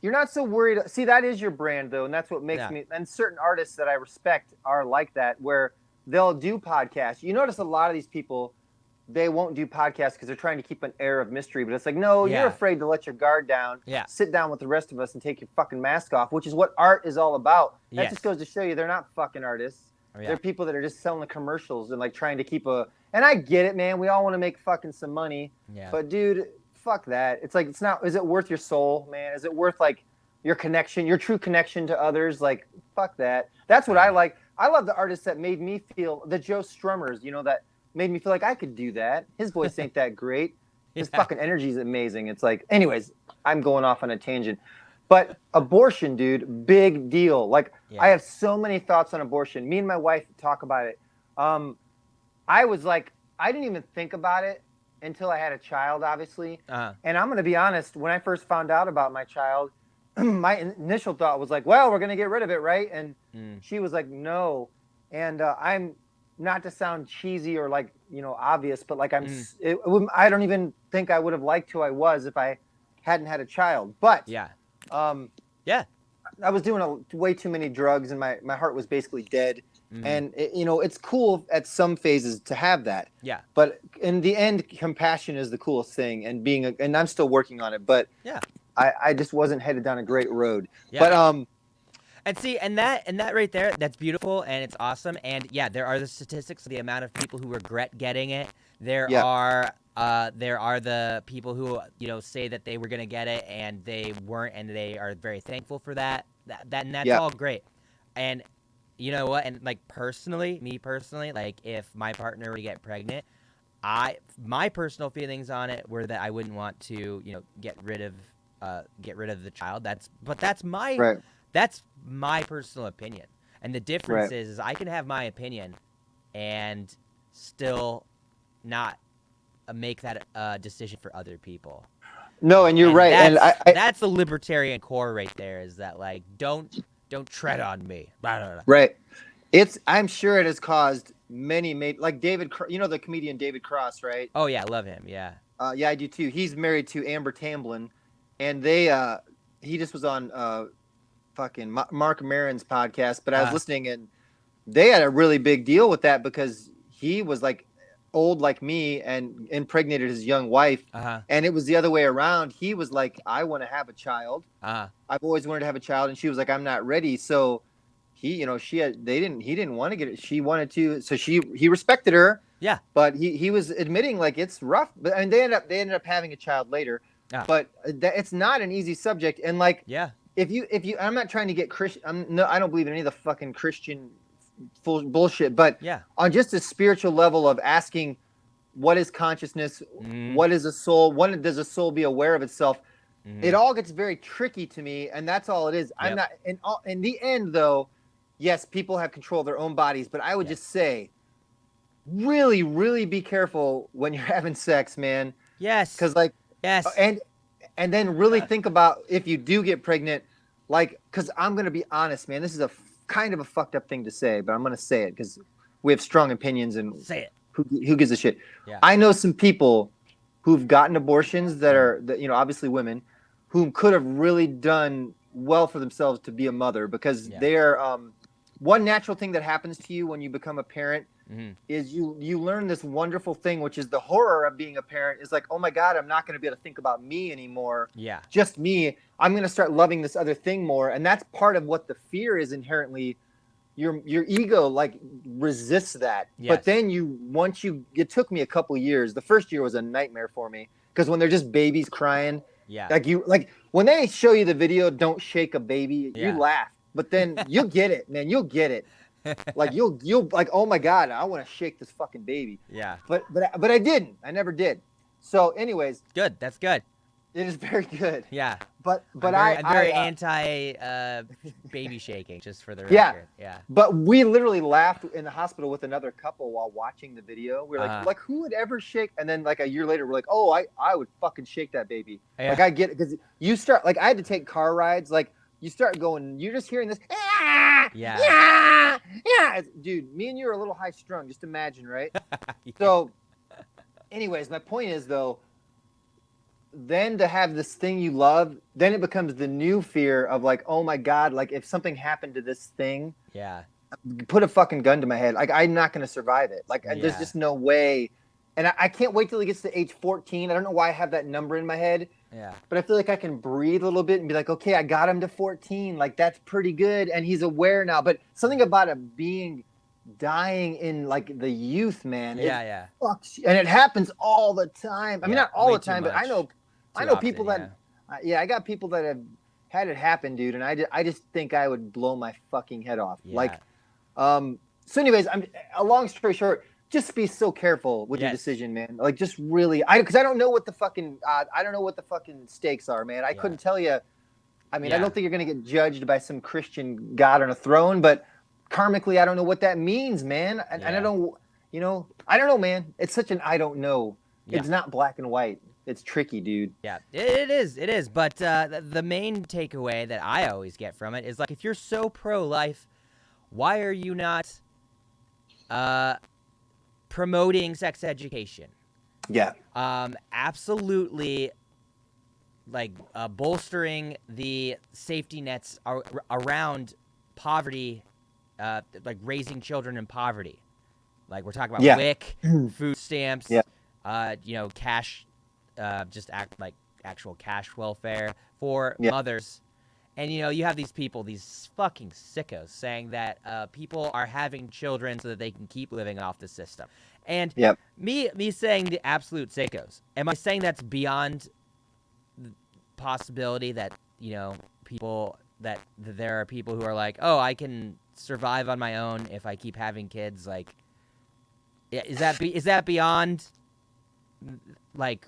You're not so worried. See, that is your brand, though, and that's what makes me. And certain artists that I respect are like that, where they'll do podcasts. You notice a lot of these people, they won't do podcasts because they're trying to keep an air of mystery. But it's like, no, you're afraid to let your guard down. Yeah. Sit down with the rest of us and take your fucking mask off, which is what art is all about. That just goes to show you they're not fucking artists. They're people that are just selling the commercials and like trying to keep a. And I get it, man. We all want to make fucking some money. Yeah. But dude, fuck that. It's like, it's not. Is it worth your soul, man? Is it worth like your connection, your true connection to others? Like, fuck that. That's what I like. I love the artists that made me feel, the Joe Strummers, you know, that made me feel like I could do that. His voice ain't that great. His fucking energy is amazing. It's like, anyways, I'm going off on a tangent. But abortion, dude, big deal. Like, I have so many thoughts on abortion. Me and my wife talk about it. I was like, I didn't even think about it until I had a child, obviously. And I'm going to be honest, when I first found out about my child, my initial thought was like, well, we're going to get rid of it, right? And she was like, no. And I'm not to sound cheesy or like, obvious, but like I don't even think I would have liked who I was if I hadn't had a child. But yeah. Yeah, I was doing way too many drugs and my heart was basically dead. And it's cool at some phases to have that. Yeah. But in the end, compassion is the coolest thing, and and I'm still working on it. But yeah, I just wasn't headed down a great road. Yeah. But and see, and that right there, that's beautiful and it's awesome. And yeah, there are the statistics of the amount of people who regret getting it. There are the people who say that they were gonna get it and they weren't, and they are very thankful for that. And that's all great. And you know what? And like me personally, like if my partner were to get pregnant, my personal feelings on it were that I wouldn't want to get rid of the child. That's my personal opinion. And the difference is I can have my opinion and still not make that decision for other people. No, and you're right. And that's the libertarian core right there, is that like don't tread on me. Blah, blah, blah. Right. I'm sure it has caused many like David, the comedian David Cross, right? Oh yeah, I love him. Yeah. Yeah, I do too. He's married to Amber Tamblyn, and he just was on fucking Mark Maron's podcast, but I was listening, and they had a really big deal with that because he was like old like me and impregnated his young wife, and it was the other way around. He was like, I want to have a child. I've always wanted to have a child, and she was like, I'm not ready. So he didn't want to get it. She wanted to, so he respected her. Yeah. But he was admitting like it's rough. But and they ended up having a child later. But it's not an easy subject. And like, if you I'm not trying to get Christian. I don't believe in any of the fucking Christian full bullshit. But on just a spiritual level of asking, what is consciousness? What is a soul? When does a soul be aware of itself? It all gets very tricky to me, and that's all it is. I'm not in the end though. Yes, people have control of their own bodies, but I would just say, really, really be careful when you're having sex, man. Yes. Because like, and then really think about if you do get pregnant, like, because I'm gonna be honest, man. This is kind of a fucked up thing to say, but I'm gonna say it because we have strong opinions and say it. Who gives a shit? Yeah. I know some people who've gotten abortions that are, obviously women, who could have really done well for themselves to be a mother because they're one natural thing that happens to you when you become a parent is you learn this wonderful thing, which is the horror of being a parent is like, oh my God, I'm not going to be able to think about me anymore. Yeah. Just me. I'm going to start loving this other thing more. And that's part of what the fear is inherently. Your ego like resists that. Yes. But then it took me a couple years. The first year was a nightmare for me because when they're just babies crying, like when they show you the video, don't shake a baby, you laugh. But then you'll get it, man. You'll get it. Like you'll like, oh my God, I want to shake this fucking baby. Yeah. But I didn't. I never did. So, anyways. Good. That's good. It is very good. Yeah. But I'm very anti baby shaking, just for the record. Yeah. But we literally laughed in the hospital with another couple while watching the video. We were like who would ever shake? And then like a year later, we're like, oh, I would fucking shake that baby. Yeah. Like I get it because you start like I had to take car rides like. You start going, you're just hearing this. Yeah. Dude, me and you are a little high strung. Just imagine, right? So, anyways, my point is, though, then to have this thing you love, then it becomes the new fear of like, oh my God, like if something happened to this thing, put a fucking gun to my head. Like, I'm not going to survive it. Like, there's just no way. And I can't wait till he gets to age 14. I don't know why I have that number in my head. Yeah. But I feel like I can breathe a little bit and be like, okay, I got him to 14. Like, that's pretty good. And he's aware now. But something about it dying in like the youth, man. Yeah. Fucks you. And it happens all the time. I mean, not all the time, but I know people that, I got people that have had it happen, dude. And I just think I would blow my fucking head off. Yeah. Like, so anyways, a long story short, just be so careful with your decision, man. Like, just really, because I don't know what the fucking, stakes are, man. I couldn't tell you. I mean, I don't think you're gonna get judged by some Christian god on a throne, but karmically, I don't know what that means, man. And I don't know, man. It's such an I don't know. Yeah. It's not black and white. it's tricky, dude. Yeah, it is. It is. But the main takeaway that I always get from it is like, if you're so pro-life, why are you not promoting sex education? Yeah. Absolutely, like bolstering the safety nets around poverty, like raising children in poverty. Like we're talking about WIC, food stamps, cash, actual cash welfare for mothers. And, you have these people, these fucking sickos, saying that people are having children so that they can keep living off the system. And me saying the absolute sickos, am I saying that's beyond the possibility that, that there are people who are like, oh, I can survive on my own if I keep having kids? Like, is that beyond, like,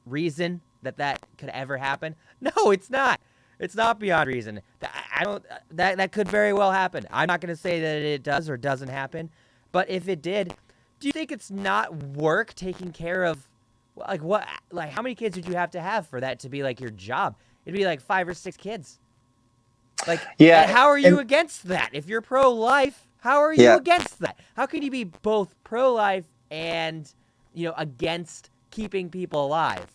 reason that could ever happen? No, it's not. It's not beyond reason. That could very well happen. I'm not going to say that it does or doesn't happen, but if it did, do you think it's not work taking care of, like, what, like, how many kids would you have to have for that to be like your job? It'd be like 5 or 6 kids. Like, and how are you against that? If you're pro-life, how are you against that? How can you be both pro-life and, against keeping people alive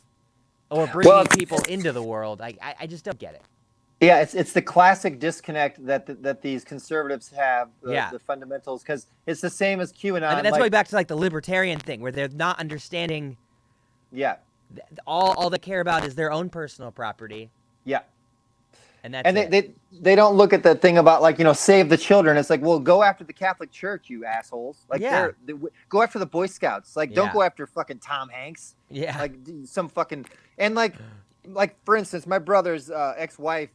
or bringing people into the world? I just don't get it. Yeah, it's the classic disconnect that these conservatives have, the fundamentals, because it's the same as QAnon. And that's going back to like the libertarian thing, where they're not understanding. Yeah. All they care about is their own personal property. Yeah. And that's they don't look at the thing about, like, save the children. It's like, well, go after the Catholic Church, you assholes. Like, go after the Boy Scouts. Like, don't go after fucking Tom Hanks. Yeah. Like some fucking, and like for instance, my brother's ex-wife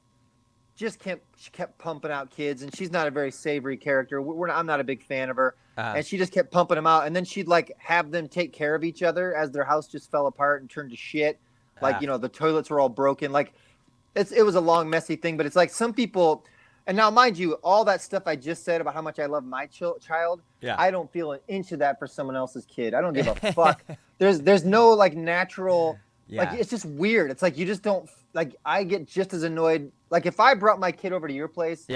just kept pumping out kids, and she's not a very savory character. I'm not a big fan of her, and she just kept pumping them out, and then she'd like have them take care of each other as their house just fell apart and turned to shit. Like, the toilets were all broken. Like, it was a long, messy thing, but it's like some people, and now mind you, all that stuff I just said about how much I love my child, I don't feel an inch of that for someone else's kid. I don't give a fuck. There's no like natural, like, it's just weird. It's like, you just don't, like, I get just as annoyed. Like, if I brought my kid over to your place,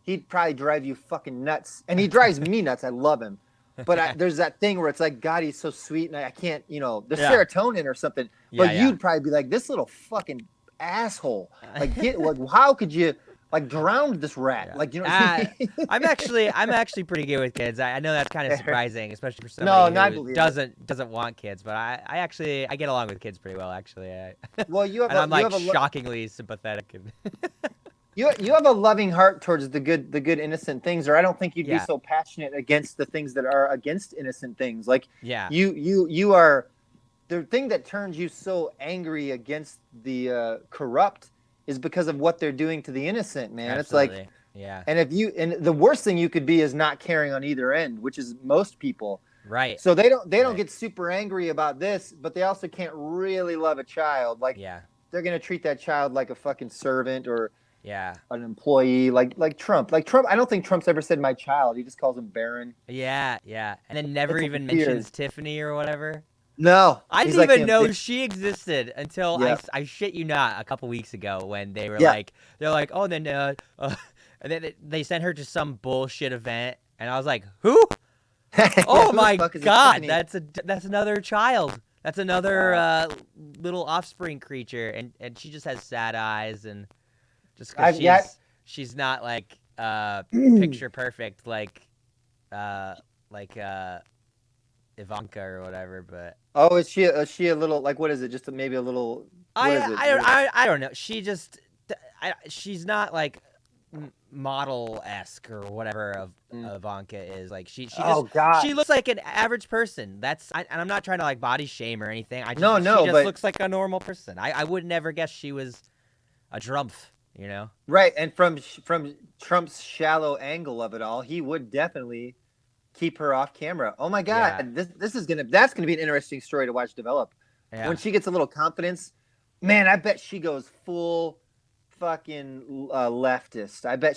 he'd probably drive you fucking nuts, and he drives me nuts. I love him. But there's that thing where it's like, God, he's so sweet, and I can't, there's serotonin or something. But you'd probably be like, this little fucking asshole. Like, how could you like drown this rat? Like, I'm actually pretty good with kids. I know that's kind of surprising, especially for somebody who doesn't want kids. But I get along with kids pretty well, actually. Well, I'm like shockingly sympathetic. You have a loving heart towards the good innocent things, or I don't think you'd be so passionate against the things that are against innocent things. Like, you are. The thing that turns you so angry against the corrupt is because of what they're doing to the innocent, man. Absolutely. It's like, and the worst thing you could be is not caring on either end, which is most people. Right. So they don't get super angry about this, but they also can't really love a child. Like, they're gonna treat that child like a fucking servant or an employee, like Trump. Like Trump, I don't think Trump's ever said my child. He just calls him Baron. Yeah, and then never even mentions Tiffany or whatever. No, I didn't even know she existed until I shit you not, a couple weeks ago when they were like, oh, and then they sent her to some bullshit event, and I was like, who? Oh my God, that's another child. That's another little offspring creature, and she just has sad eyes, and just because she's not like picture perfect like Ivanka or whatever, but is she a little, like, what is it? Just maybe a little. I don't know. She's not like model-esque or whatever of Ivanka is. Like she looks like an average person. And I'm not trying to like body shame or anything. She just looks like a normal person. I would never guess she was a Trump. Right, and from Trump's shallow angle of it all, he would definitely keep her off camera. Oh my God, that's gonna be an interesting story to watch develop. When she gets a little confidence, man, I bet she goes full fucking leftist. I bet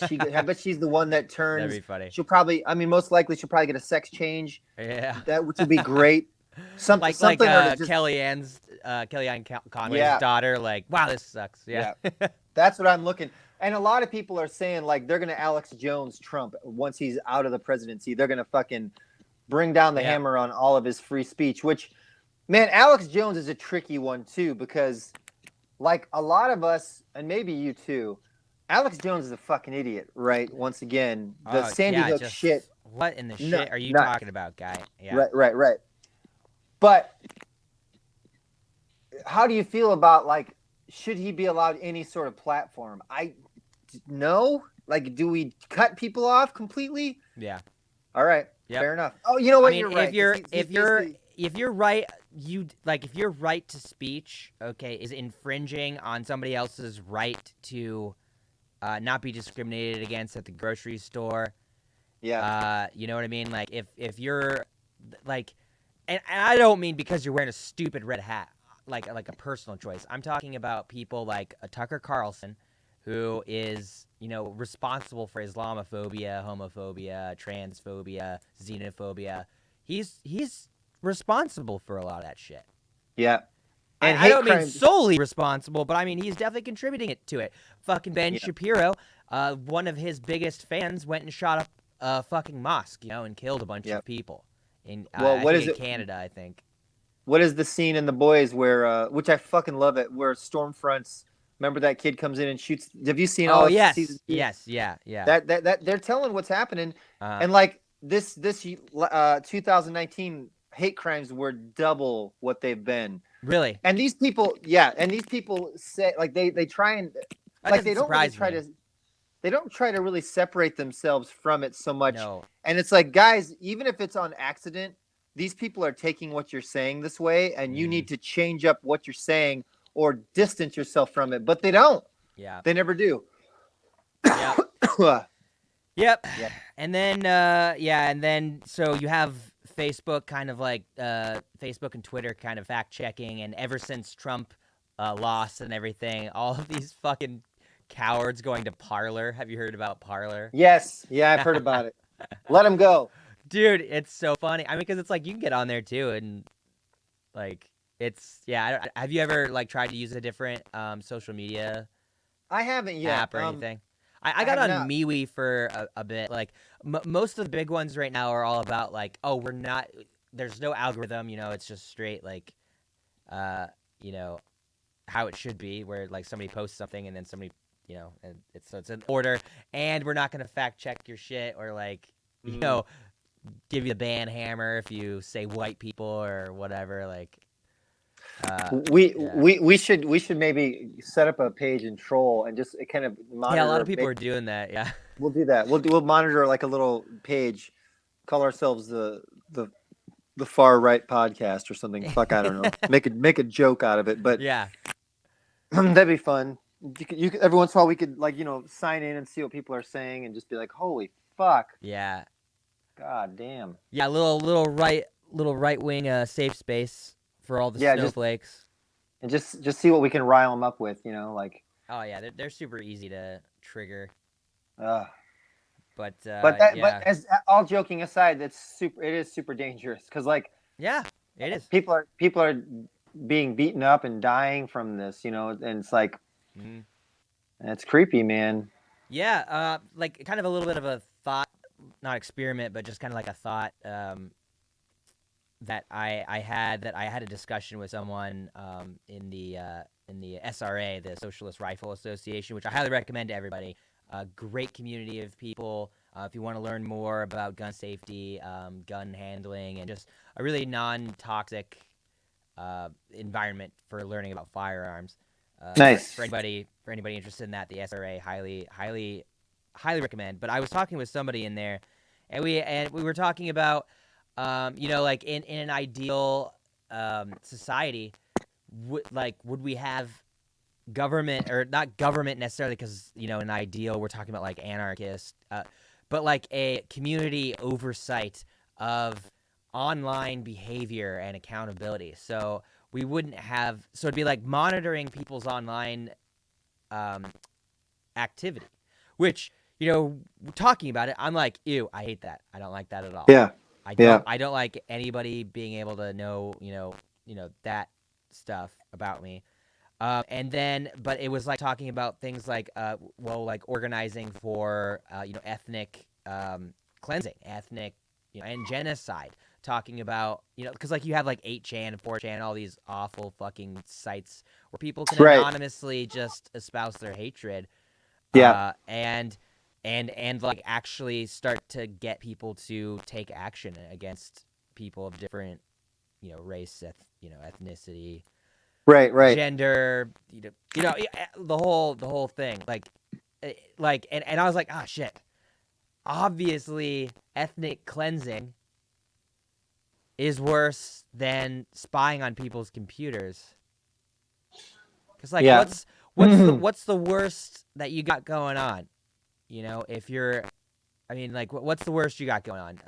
she's the one that turns. That'd be funny. She'll probably, most likely she'll probably get a sex change. Yeah, which would be great. Something like Kellyanne's Kellyanne Conway's Yeah. daughter. Like, wow, this sucks. Yeah. That's what I'm looking. And a lot of people are saying like they're gonna Alex Jones Trump once he's out of the presidency. They're gonna fucking bring down the hammer on all of his free speech. Which, man, Alex Jones is a tricky one too, because like a lot of us, and maybe you too, Alex Jones is a fucking idiot, right? Once again, the Sandy Hook shit. What in the shit are you talking about, guy? Yeah. Right. But how do you feel about like, should he be allowed any sort of platform? No. Like, do we cut people off completely? Yeah. All right. Yep. Fair enough. Oh, you know what? You're right. If you're right, if your right to speech, okay, is infringing on somebody else's right to not be discriminated against at the grocery store. Yeah. You know what I mean? Like if you're like, and I don't mean because you're wearing a stupid red hat, like a personal choice. I'm talking about people like Tucker Carlson, who is, responsible for Islamophobia, homophobia, transphobia, xenophobia. He's responsible for a lot of that shit. Yeah. And I don't mean solely responsible, but I mean he's definitely contributing to it. Fucking Ben Shapiro, one of his biggest fans, went and shot up a fucking mosque, and killed a bunch of people in Canada, I think. What is the scene in The Boys where, which I fucking love it, where Stormfront's, remember that kid comes in and shoots? Have you seen all? Oh yes, yeah. That they're telling what's happening, and like this 2019 hate crimes were double what they've been. Really? And these people, say like they try and like they don't really try to. They don't try to really separate themselves from it so much. No. And it's like, guys, even if it's on accident, these people are taking what you're saying this way, and you need to change up what you're saying or distance yourself from it. But they don't. Yeah. They never do. Yep. And then, and then so you have Facebook kind of like Facebook and Twitter kind of fact checking, and ever since Trump lost and everything, all of these fucking cowards going to Parler. Have you heard about Parler? Yes. Yeah, I've heard about it. Let them go. Dude, it's so funny. I mean, because it's like you can get on there too, and like it's have you ever like tried to use a different social media? I haven't yet. App or anything. I got on MeWe for a bit. Like most of the big ones right now are all about like, oh, there's no algorithm. It's just straight like, how it should be, where like somebody posts something and then somebody, and it's an order, and we're not gonna fact check your shit or like, give you the ban hammer if you say white people or whatever. Like, we should maybe set up a page and troll and just kind of monitor. Yeah, a lot of people are doing that. Yeah, we'll do that. We'll monitor like a little page, call ourselves the far right podcast or something. Fuck, I don't know. Make a joke out of it, but yeah, that'd be fun. You could, every once in a while we could like sign in and see what people are saying and just be like, holy fuck. Yeah. God damn. Yeah, little right wing safe space for all the snowflakes. Just see what we can rile them up with, like. Oh yeah, they're super easy to trigger. But as all joking aside, it is super dangerous because like. Yeah, it is. People are being beaten up and dying from this, and it's like. It's creepy, man. Yeah, like kind of a little bit of a thought, not experiment, but just kind of like a thought that I had a discussion with someone in the SRA, the Socialist Rifle Association, which I highly recommend to everybody. A great community of people. If you want to learn more about gun safety, gun handling, and just a really non-toxic environment for learning about firearms. Nice. For anybody interested in that, the SRA highly recommend. But I was talking with somebody in there, and we were talking about, like in an ideal society, would we have government, or not government necessarily, because in ideal we're talking about like anarchist, but like a community oversight of online behavior and accountability. So we wouldn't have, so it'd be like monitoring people's online activity, which, talking about it, I'm like, ew, I hate that. I don't like that at all. Yeah. I don't like anybody being able to know, that stuff about me. And then, but it was like talking about things like, like organizing for, ethnic cleansing, ethnic, and genocide. Talking about, because like you have like 8chan and 4chan, all these awful fucking sites where people can Right. anonymously just espouse their hatred, Yeah. and like actually start to get people to take action against people of different, race, ethnicity, Right. gender, the whole thing, and I was like, ah, shit. Obviously, ethnic cleansing is worse than spying on people's computers. Cause like, Yeah. what's the worst that you got going on? If you're, I mean, like, what's the worst you got going on?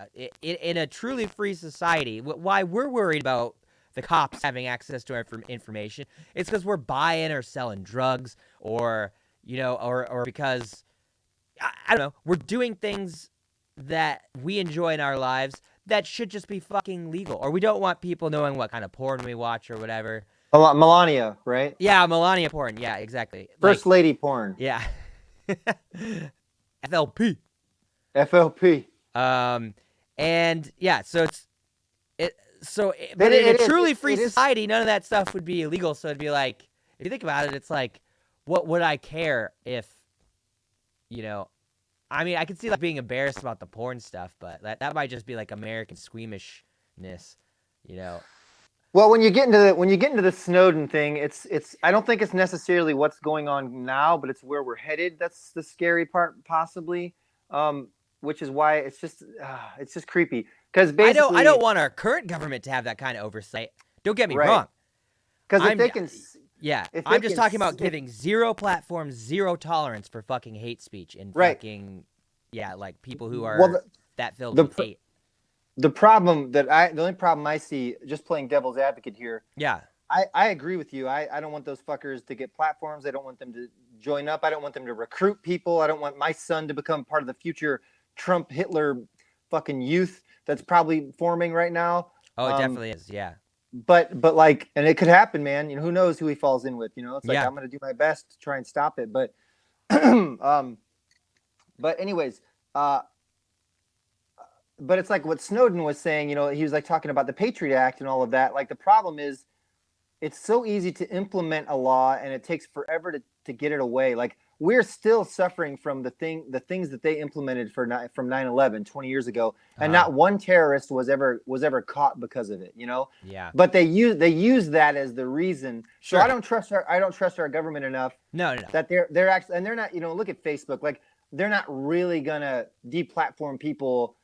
In a truly free society, why we're worried about the cops having access to our information, it's because we're buying or selling drugs, or or because I don't know, we're doing things that we enjoy in our lives that should just be fucking legal, or we don't want people knowing what kind of porn we watch or whatever. Melania, right? Yeah, Melania porn. Yeah, exactly. First lady porn. Yeah. FLP. FLP. And yeah, so but in a truly free society, none of that stuff would be illegal. So it'd be like, if you think about it, it's like, what would I care if, I mean, I could see like being embarrassed about the porn stuff, but that might just be like American squeamishness, Well, when you get into the Snowden thing, it's I don't think it's necessarily what's going on now, but it's where we're headed. That's the scary part, possibly, which is why it's just creepy. Because basically, I don't want our current government to have that kind of oversight. Don't get me wrong. Because if they can, I'm just talking about giving zero platform, zero tolerance for fucking hate speech and fucking like people who are that filled with hate. The only problem I see, just playing devil's advocate here. Yeah. I agree with you. I don't want those fuckers to get platforms. I don't want them to join up. I don't want them to recruit people. I don't want my son to become part of the future Trump, Hitler fucking youth that's probably forming right now. Oh, it definitely is. Yeah. But like, and it could happen, man. Who knows who he falls in with? It's like, I'm going to do my best to try and stop it. But, but anyways, but it's like what Snowden was saying, he was like talking about the Patriot Act and all of that. Like, the problem is it's so easy to implement a law and it takes forever to get it away. Like, we're still suffering from the things that they implemented from 9/11 20 years ago, and not one terrorist was ever caught because of it. Yeah. But they use that as the reason. Sure. So I don't trust our government enough. No. That they're actually, and they're not. Look at Facebook. Like, they're not really gonna deplatform people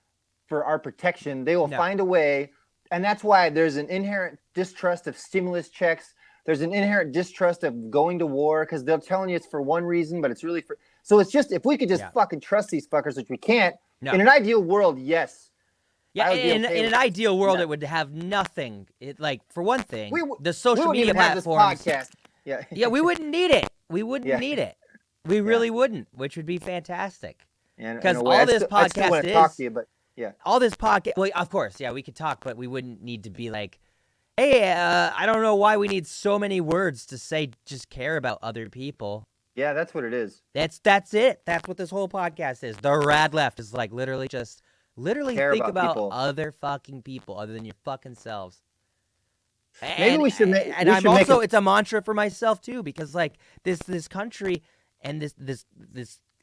for our protection. They will find a way, and that's why there's an inherent distrust of stimulus checks. There's an inherent distrust of going to war, because they're telling you it's for one reason, but it's really for. So it's just, if we could just fucking trust these fuckers, which we can't. No. In an ideal world, yes. Yeah, in an ideal world, it would have nothing. For one thing, the social media platforms. Have this podcast. Yeah, we wouldn't need it. We wouldn't need it. We really wouldn't, which would be fantastic. Because all this podcast is. Talk to you, but all this podcast. Well, of course, we could talk, but we wouldn't need to be like, hey, I don't know why we need so many words to say just care about other people. Yeah, that's what it is. That's it. That's what this whole podcast is. The Rad Left is like literally think about other fucking people other than your fucking selves. Maybe we should make. And I'm also, it's a mantra for myself too, because like this country and this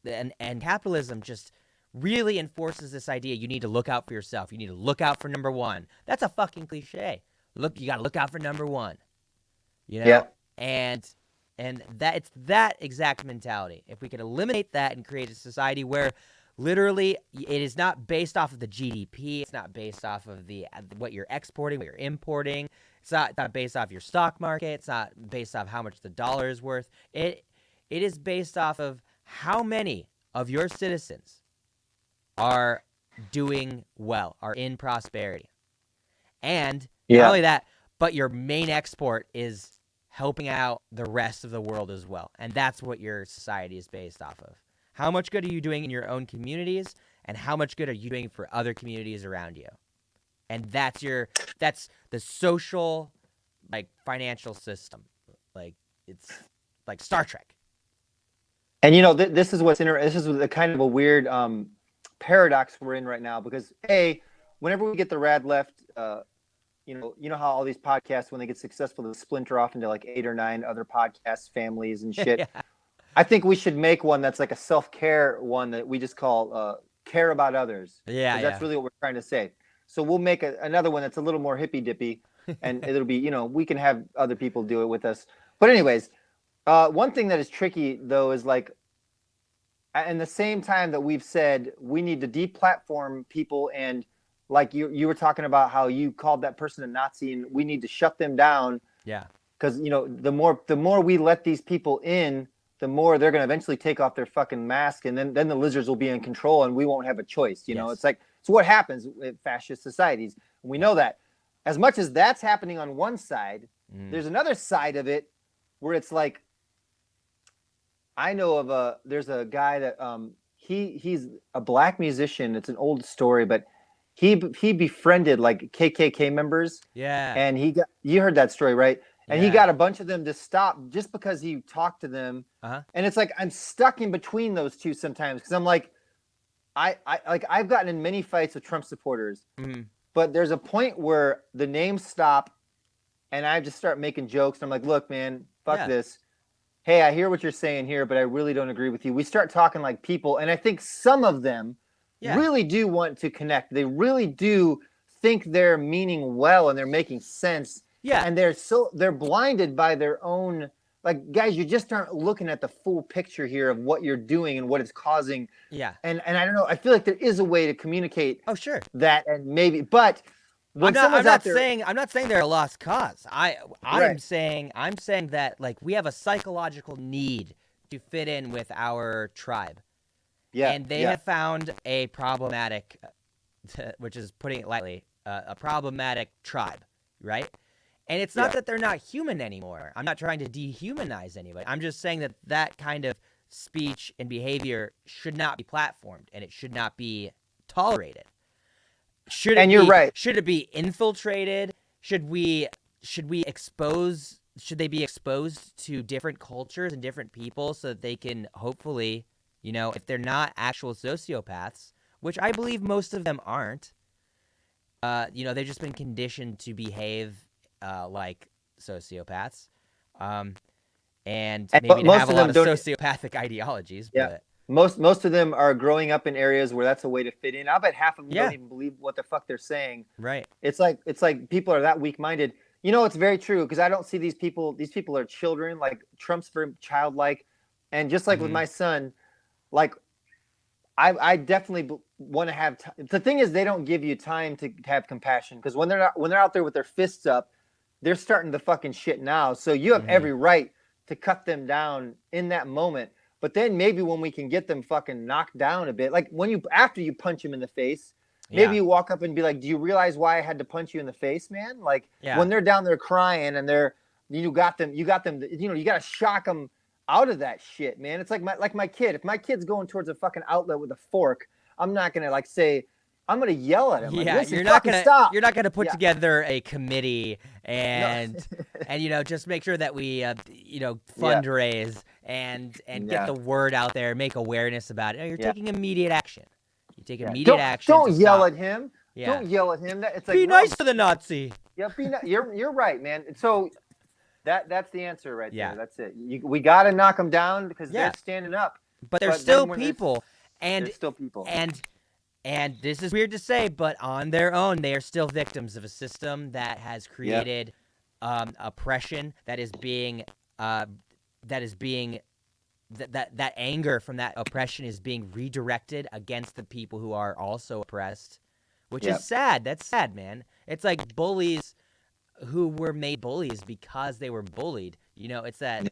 and capitalism just really enforces this idea. You need to look out for yourself. You need to look out for number one. That's a fucking cliche. You got to look out for number one. Yeah. And that it's that exact mentality. If we could eliminate that and create a society where literally it is not based off of the GDP, it's not based off of what you're exporting, what you're importing, it's not based off your stock market, it's not based off how much the dollar is worth. It is based off of how many of your citizens are doing well, are in prosperity. And not only that, but your main export is helping out the rest of the world as well. And that's what your society is based off of. How much good are you doing in your own communities, and how much good are you doing for other communities around you? And that's the social like financial system. Like it's like Star Trek. And this is this is the kind of a weird paradox we're in right now, because whenever we get the Rad Left, you know how all these podcasts, when they get successful, they splinter off into like 8 or 9 other podcast families and shit. Yeah. I think we should make one that's like a self-care one that we just call Care About Others. Yeah, that's really what we're trying to say. So we'll make another one that's a little more hippy dippy, and it'll be, we can have other people do it with us. But anyways, one thing that is tricky though is like, in the same time that we've said we need to deplatform people, and like you were talking about how you called that person a Nazi, and we need to shut them down. Yeah. Because the more we let these people in, the more they're going to eventually take off their fucking mask, and then the lizards will be in control, and we won't have a choice. It's like, it's what happens with fascist societies. And we know that. As much as that's happening on one side, there's another side of it where it's like, I know of there's a guy that he's a black musician. It's an old story, but he befriended like KKK members. Yeah. And you heard that story, right? And Yeah. he got a bunch of them to stop just because he talked to them. And it's like, I'm stuck in between those two sometimes, because I'm like, I've gotten in many fights with Trump supporters, but there's a point where the names stop and I just start making jokes. And I'm like, look, man, fuck this. Hey, I hear what you're saying here, but I really don't agree with you. We start talking like people. And I think some of them really do want to connect. They really do think they're meaning well and they're making sense. Yeah. And they're blinded by their own, like, guys, you just aren't looking at the full picture here of what you're doing and what it's causing. Yeah. And I don't know, I feel like there is a way to communicate that, and maybe, but when I'm not saying they're a lost cause. I'm saying that like we have a psychological need to fit in with our tribe. Yeah. And they have found a problematic, which is putting it lightly, a problematic tribe, right? And it's not that they're not human anymore. I'm not trying to dehumanize anybody. I'm just saying that kind of speech and behavior should not be platformed, and it should not be tolerated. Should it be infiltrated? Should they be exposed to different cultures and different people so that they can hopefully, if they're not actual sociopaths, which I believe most of them aren't, they've just been conditioned to behave like sociopaths, and maybe have a lot of sociopathic ideologies. Yeah. But most of them are growing up in areas where that's a way to fit in. I bet half of them don't even believe what the fuck they're saying. Right. It's like people are that weak-minded. It's very true, because I don't see these people. These people are children. Like, Trump's very childlike, and just like with my son, like I definitely want to have. The thing is, they don't give you time to have compassion, because when they're out there with their fists up, they're starting the fucking shit now. So you have every right to cut them down in that moment. But then maybe when we can get them fucking knocked down a bit, like after you punch them in the face, maybe you walk up and be like, do you realize why I had to punch you in the face, man? Like, when they're down there crying and you got them, you got to shock them out of that shit, man. It's like my kid. If my kid's going towards a fucking outlet with a fork, I'm not going to say, I'm going to yell at him. Yeah, like, you're not going to put together a committee and just make sure that we fundraise and get the word out there, make awareness about it. No, you're taking immediate action. You take immediate action. Don't yell at him. Yeah. Don't yell at him. It's like, be nice to the Nazi. Yeah, you're right, man. So that's the answer right there. That's it. We got to knock them down, because they're standing up. But they're still people. They're still people. And this is weird to say, but on their own, they are still victims of a system that has created oppression, that anger from that oppression is being redirected against the people who are also oppressed, which is sad. That's sad, man. It's like bullies who were made bullies because they were bullied. It's that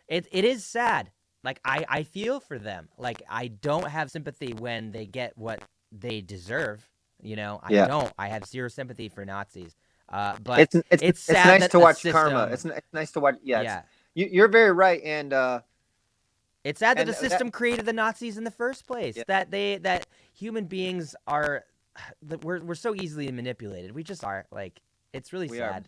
it is sad. Like, I feel for them. Like, I don't have sympathy when they get what they deserve. I don't. I have zero sympathy for Nazis. But it's sad nice to watch karma. It's nice to watch. Yeah. You're very right. And it's sad that the system created the Nazis in the first place. Yeah. That human beings are, we're so easily manipulated. We just are. Like, it's really sad.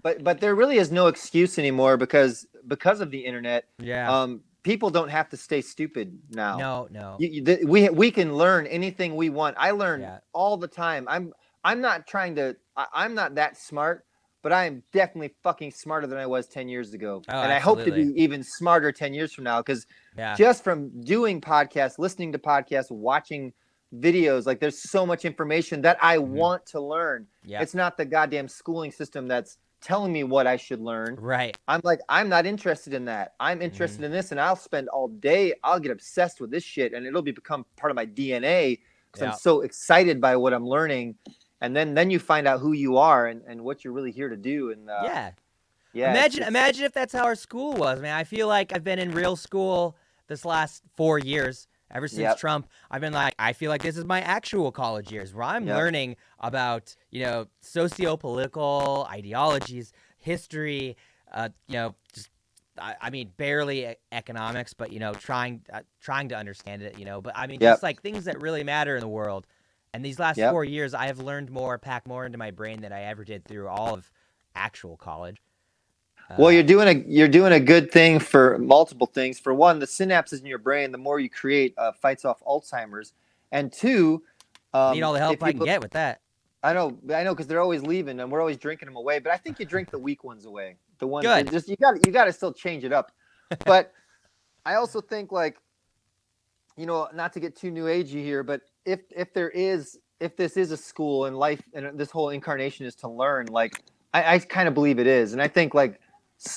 but there really is no excuse anymore because of the internet. Yeah. People don't have to stay stupid now. No. We can learn anything we want. I learn Yeah. all the time. I'm not trying to. I'm not that smart, but I am definitely fucking smarter than I was 10 years ago. Oh, and I hope to absolutely. be even smarter 10 years from now because Yeah. just from doing podcasts, listening to podcasts, watching videos, like there's so much information that I want to learn. Yeah. It's not the goddamn schooling system that's telling me what I should learn. Right. I'm like, I'm not interested in that. I'm interested in this, and I'll spend all day. I'll get obsessed with this shit, and it'll become part of my DNA because I'm so excited by what I'm learning. And then you find out who you are and what you're really here to do. And yeah. Imagine if that's how our school was, man. I feel like I've been in real school this last 4 years. Ever since Trump, I've been like, I feel like this is my actual college years where I'm learning about, socio-political ideologies, history, just, I mean, barely economics, but, trying to understand it, but I mean, just like things that really matter in the world. And these last 4 years, I have learned more, packed more into my brain than I ever did through all of actual college. Well, you're doing a good thing for multiple things. For one, the synapses in your brain, the more you create, fights off Alzheimer's, and two, need all the help I can get with that. I know, because they're always leaving, and we're always drinking them away. But I think you drink the weak ones away. The ones Good. you got to still change it up. But I also think, like, not to get too new agey here, but if this is a school and life and this whole incarnation is to learn, like I kind of believe it is, and I think like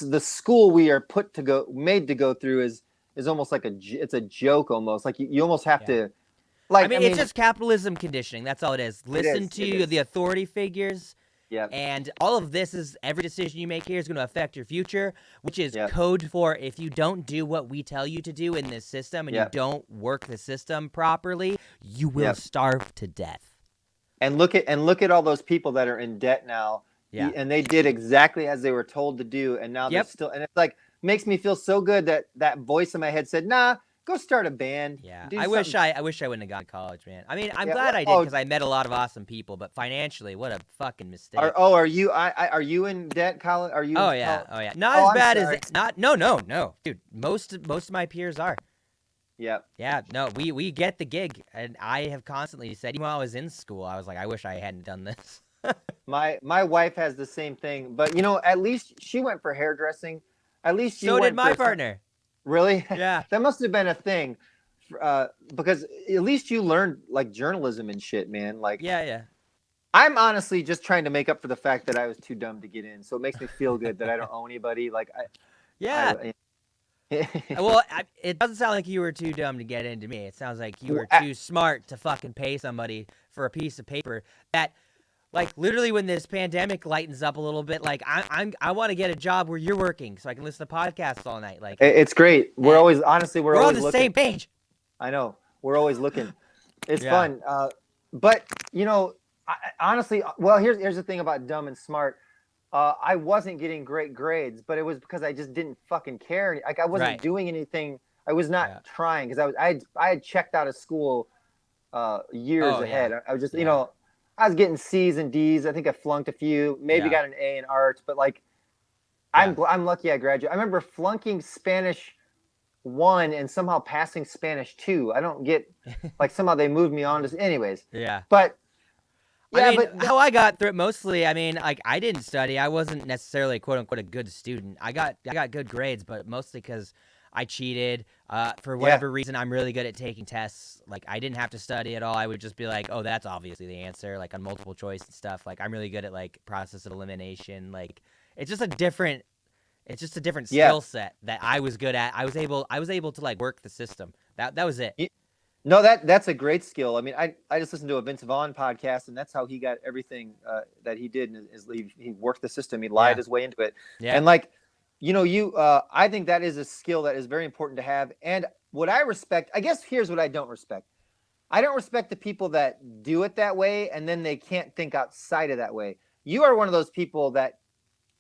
the school we are made to go through is almost like it's a joke almost. Like you almost have to. Like, I mean, it's just capitalism conditioning. That's all it is. Listen to the authority figures. Yeah. And all of this is every decision you make here is going to affect your future, which is code for if you don't do what we tell you to do in this system and you don't work the system properly, you will starve to death. And look at all those people that are in debt now. Yeah. And they did exactly as they were told to do, and now they're still. And it's like makes me feel so good that voice in my head said, "Nah, go start a band." Yeah, I wish I wouldn't have gone to college, man. I mean, I'm glad I did because I met a lot of awesome people, but financially, what a fucking mistake. Are you in debt, Colin? Are you? Oh yeah. Not as bad as no, dude. Most of my peers are. Yep. Yeah, no, we get the gig, and I have constantly said, even while I was in school, I was like, I wish I hadn't done this. My wife has the same thing, but at least she went for hairdressing. At least so did my partner. Really? Yeah. That must have been a thing, because at least you learned like journalism and shit, man. Like yeah. I'm honestly just trying to make up for the fact that I was too dumb to get in, so it makes me feel good that I don't owe anybody. Like well, it doesn't sound like you were too dumb to get into me. It sounds like you were too smart to fucking pay somebody for a piece of paper that, like, literally when this pandemic lightens up a little bit, like, I want to get a job where you're working so I can listen to podcasts all night. Like, it's great. We're always we're always on the looking. same page. I know. We're always looking. It's fun. But honestly, well, here's the thing about dumb and smart. I wasn't getting great grades, but it was because I just didn't fucking care. Like I wasn't doing anything. I was not trying because I had checked out of school years ahead. I was just I was getting C's and D's. I think I flunked a few. Maybe got an A in art, but like I'm lucky I graduated. I remember flunking Spanish 1 and somehow passing Spanish 2. I don't get like somehow they moved me on to anyways. Yeah. But I mean, how I got through it mostly, I mean, like I didn't study. I wasn't necessarily quote unquote a good student. I got good grades, but mostly because I cheated. For whatever reason, I'm really good at taking tests. Like I didn't have to study at all. I would just be like, oh, that's obviously the answer. Like on multiple choice and stuff. Like I'm really good at like process of elimination. Like it's just a different skill set that I was good at. I was able to like work the system. That was it. No, that's a great skill. I mean, I just listened to a Vince Vaughn podcast, and that's how he got everything that he did. Is he worked the system. He lied his way into it. Yeah. And like, I think that is a skill that is very important to have. And what I respect, I guess here's what I don't respect. I don't respect the people that do it that way, and then they can't think outside of that way. You are one of those people that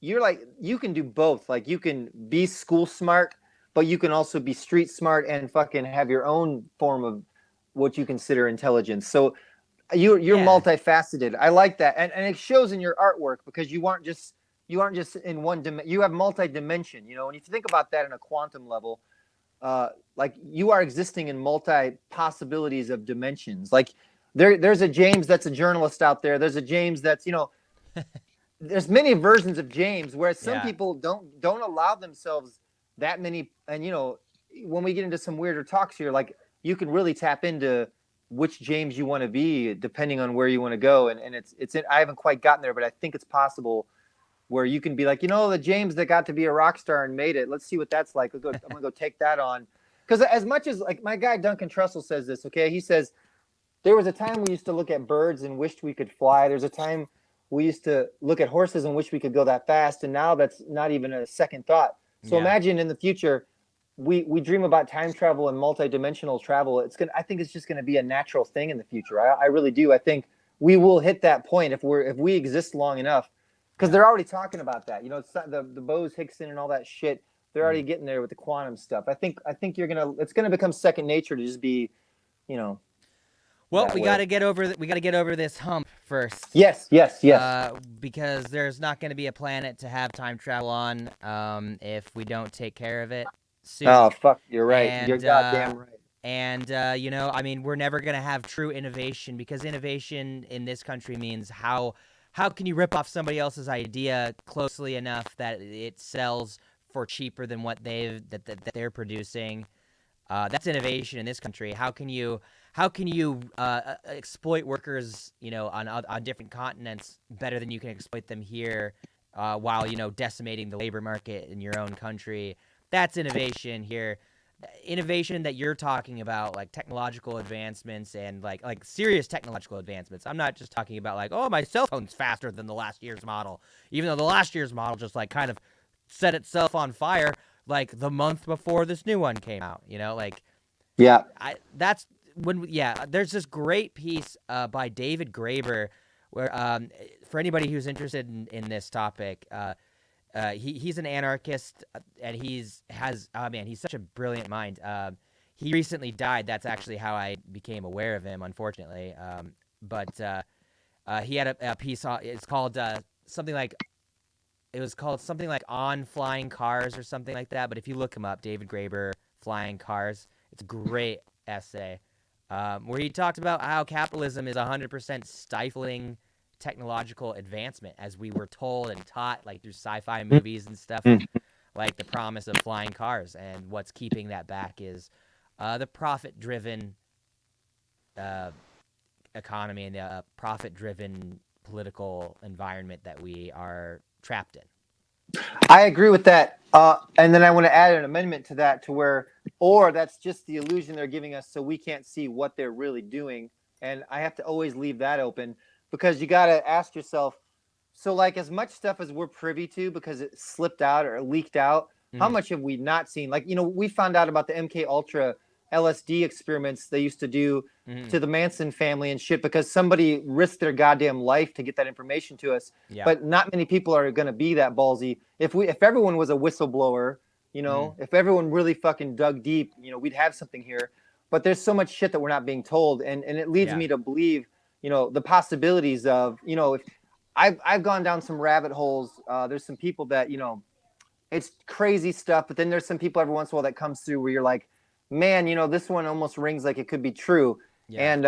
you're like, you can do both. Like you can be school smart, but you can also be street smart and fucking have your own form of what you consider intelligence. So you're multifaceted. I like that. And it shows in your artwork because you aren't just you aren't just in one dimension. You have multi-dimension. You know, and if you think about that in a quantum level, like you are existing in multi possibilities of dimensions. Like there's a James that's a journalist out there. There's a James that's, you know, there's many versions of James, whereas some people don't allow themselves that many. And you know, when we get into some weirder talks here, like you can really tap into which James you want to be depending on where you want to go. And I haven't quite gotten there, but I think it's possible where you can be like, you know, the James that got to be a rock star and made it. Let's see what that's like. I'm gonna go take that on. Because as much as like my guy Duncan Trussell says this, okay, he says there was a time we used to look at birds and wished we could fly. There's a time we used to look at horses and wish we could go that fast, and now that's not even a second thought. So imagine in the future, we dream about time travel and multidimensional travel. I think it's just gonna be a natural thing in the future. I really do. I think we will hit that point if we exist long enough, because they're already talking about that. You know, it's the Bose-Hickson and all that shit. They're already getting there with the quantum stuff. I think it's gonna become second nature to just be, you know. Well, we got to get over this hump first. Yes. Because there's not going to be a planet to have time travel on if we don't take care of it soon. Oh, fuck, you're right. And, you're goddamn right. And, you know, I mean, we're never going to have true innovation, because innovation in this country means how can you rip off somebody else's idea closely enough that it sells for cheaper than what they're producing. That's innovation in this country. How can you exploit workers, you know, on different continents better than you can exploit them here, while, you know, decimating the labor market in your own country? That's innovation here. Innovation that you're talking about, like technological advancements and like serious technological advancements. I'm not just talking about like, oh, my cell phone's faster than the last year's model, even though the last year's model just like kind of set itself on fire like the month before this new one came out, you know, like, there's this great piece by David Graeber where, for anybody who's interested in this topic, he's an anarchist, and he's such a brilliant mind. He recently died. That's actually how I became aware of him, unfortunately. But he had a piece on, it's called something like On Flying Cars or something like that. But if you look him up, David Graeber, Flying Cars, it's a great essay where he talked about how capitalism is 100% stifling technological advancement, as we were told and taught, like through sci-fi movies and stuff, like the promise of flying cars. And what's keeping that back is the profit-driven economy and the profit-driven political environment that we are trapped in. I agree with that. And then I want to add an amendment to that, to where, or that's just the illusion they're giving us so we can't see what they're really doing. And I have to always leave that open, because you got to ask yourself, so like as much stuff as we're privy to because it slipped out or leaked out, how much have we not seen? Like, you know, we found out about the MK Ultra LSD experiments they used to do to the Manson family and shit, because somebody risked their goddamn life to get that information to us. But not many people are going to be that ballsy. If everyone was a whistleblower, you know, if everyone really fucking dug deep, you know, we'd have something here. But there's so much shit that we're not being told, and it leads me to believe, you know, the possibilities of, you know, if I've gone down some rabbit holes. There's some people that, you know, it's crazy stuff, but then there's some people every once in a while that comes through where you're like, man, you know, this one almost rings like it could be true. And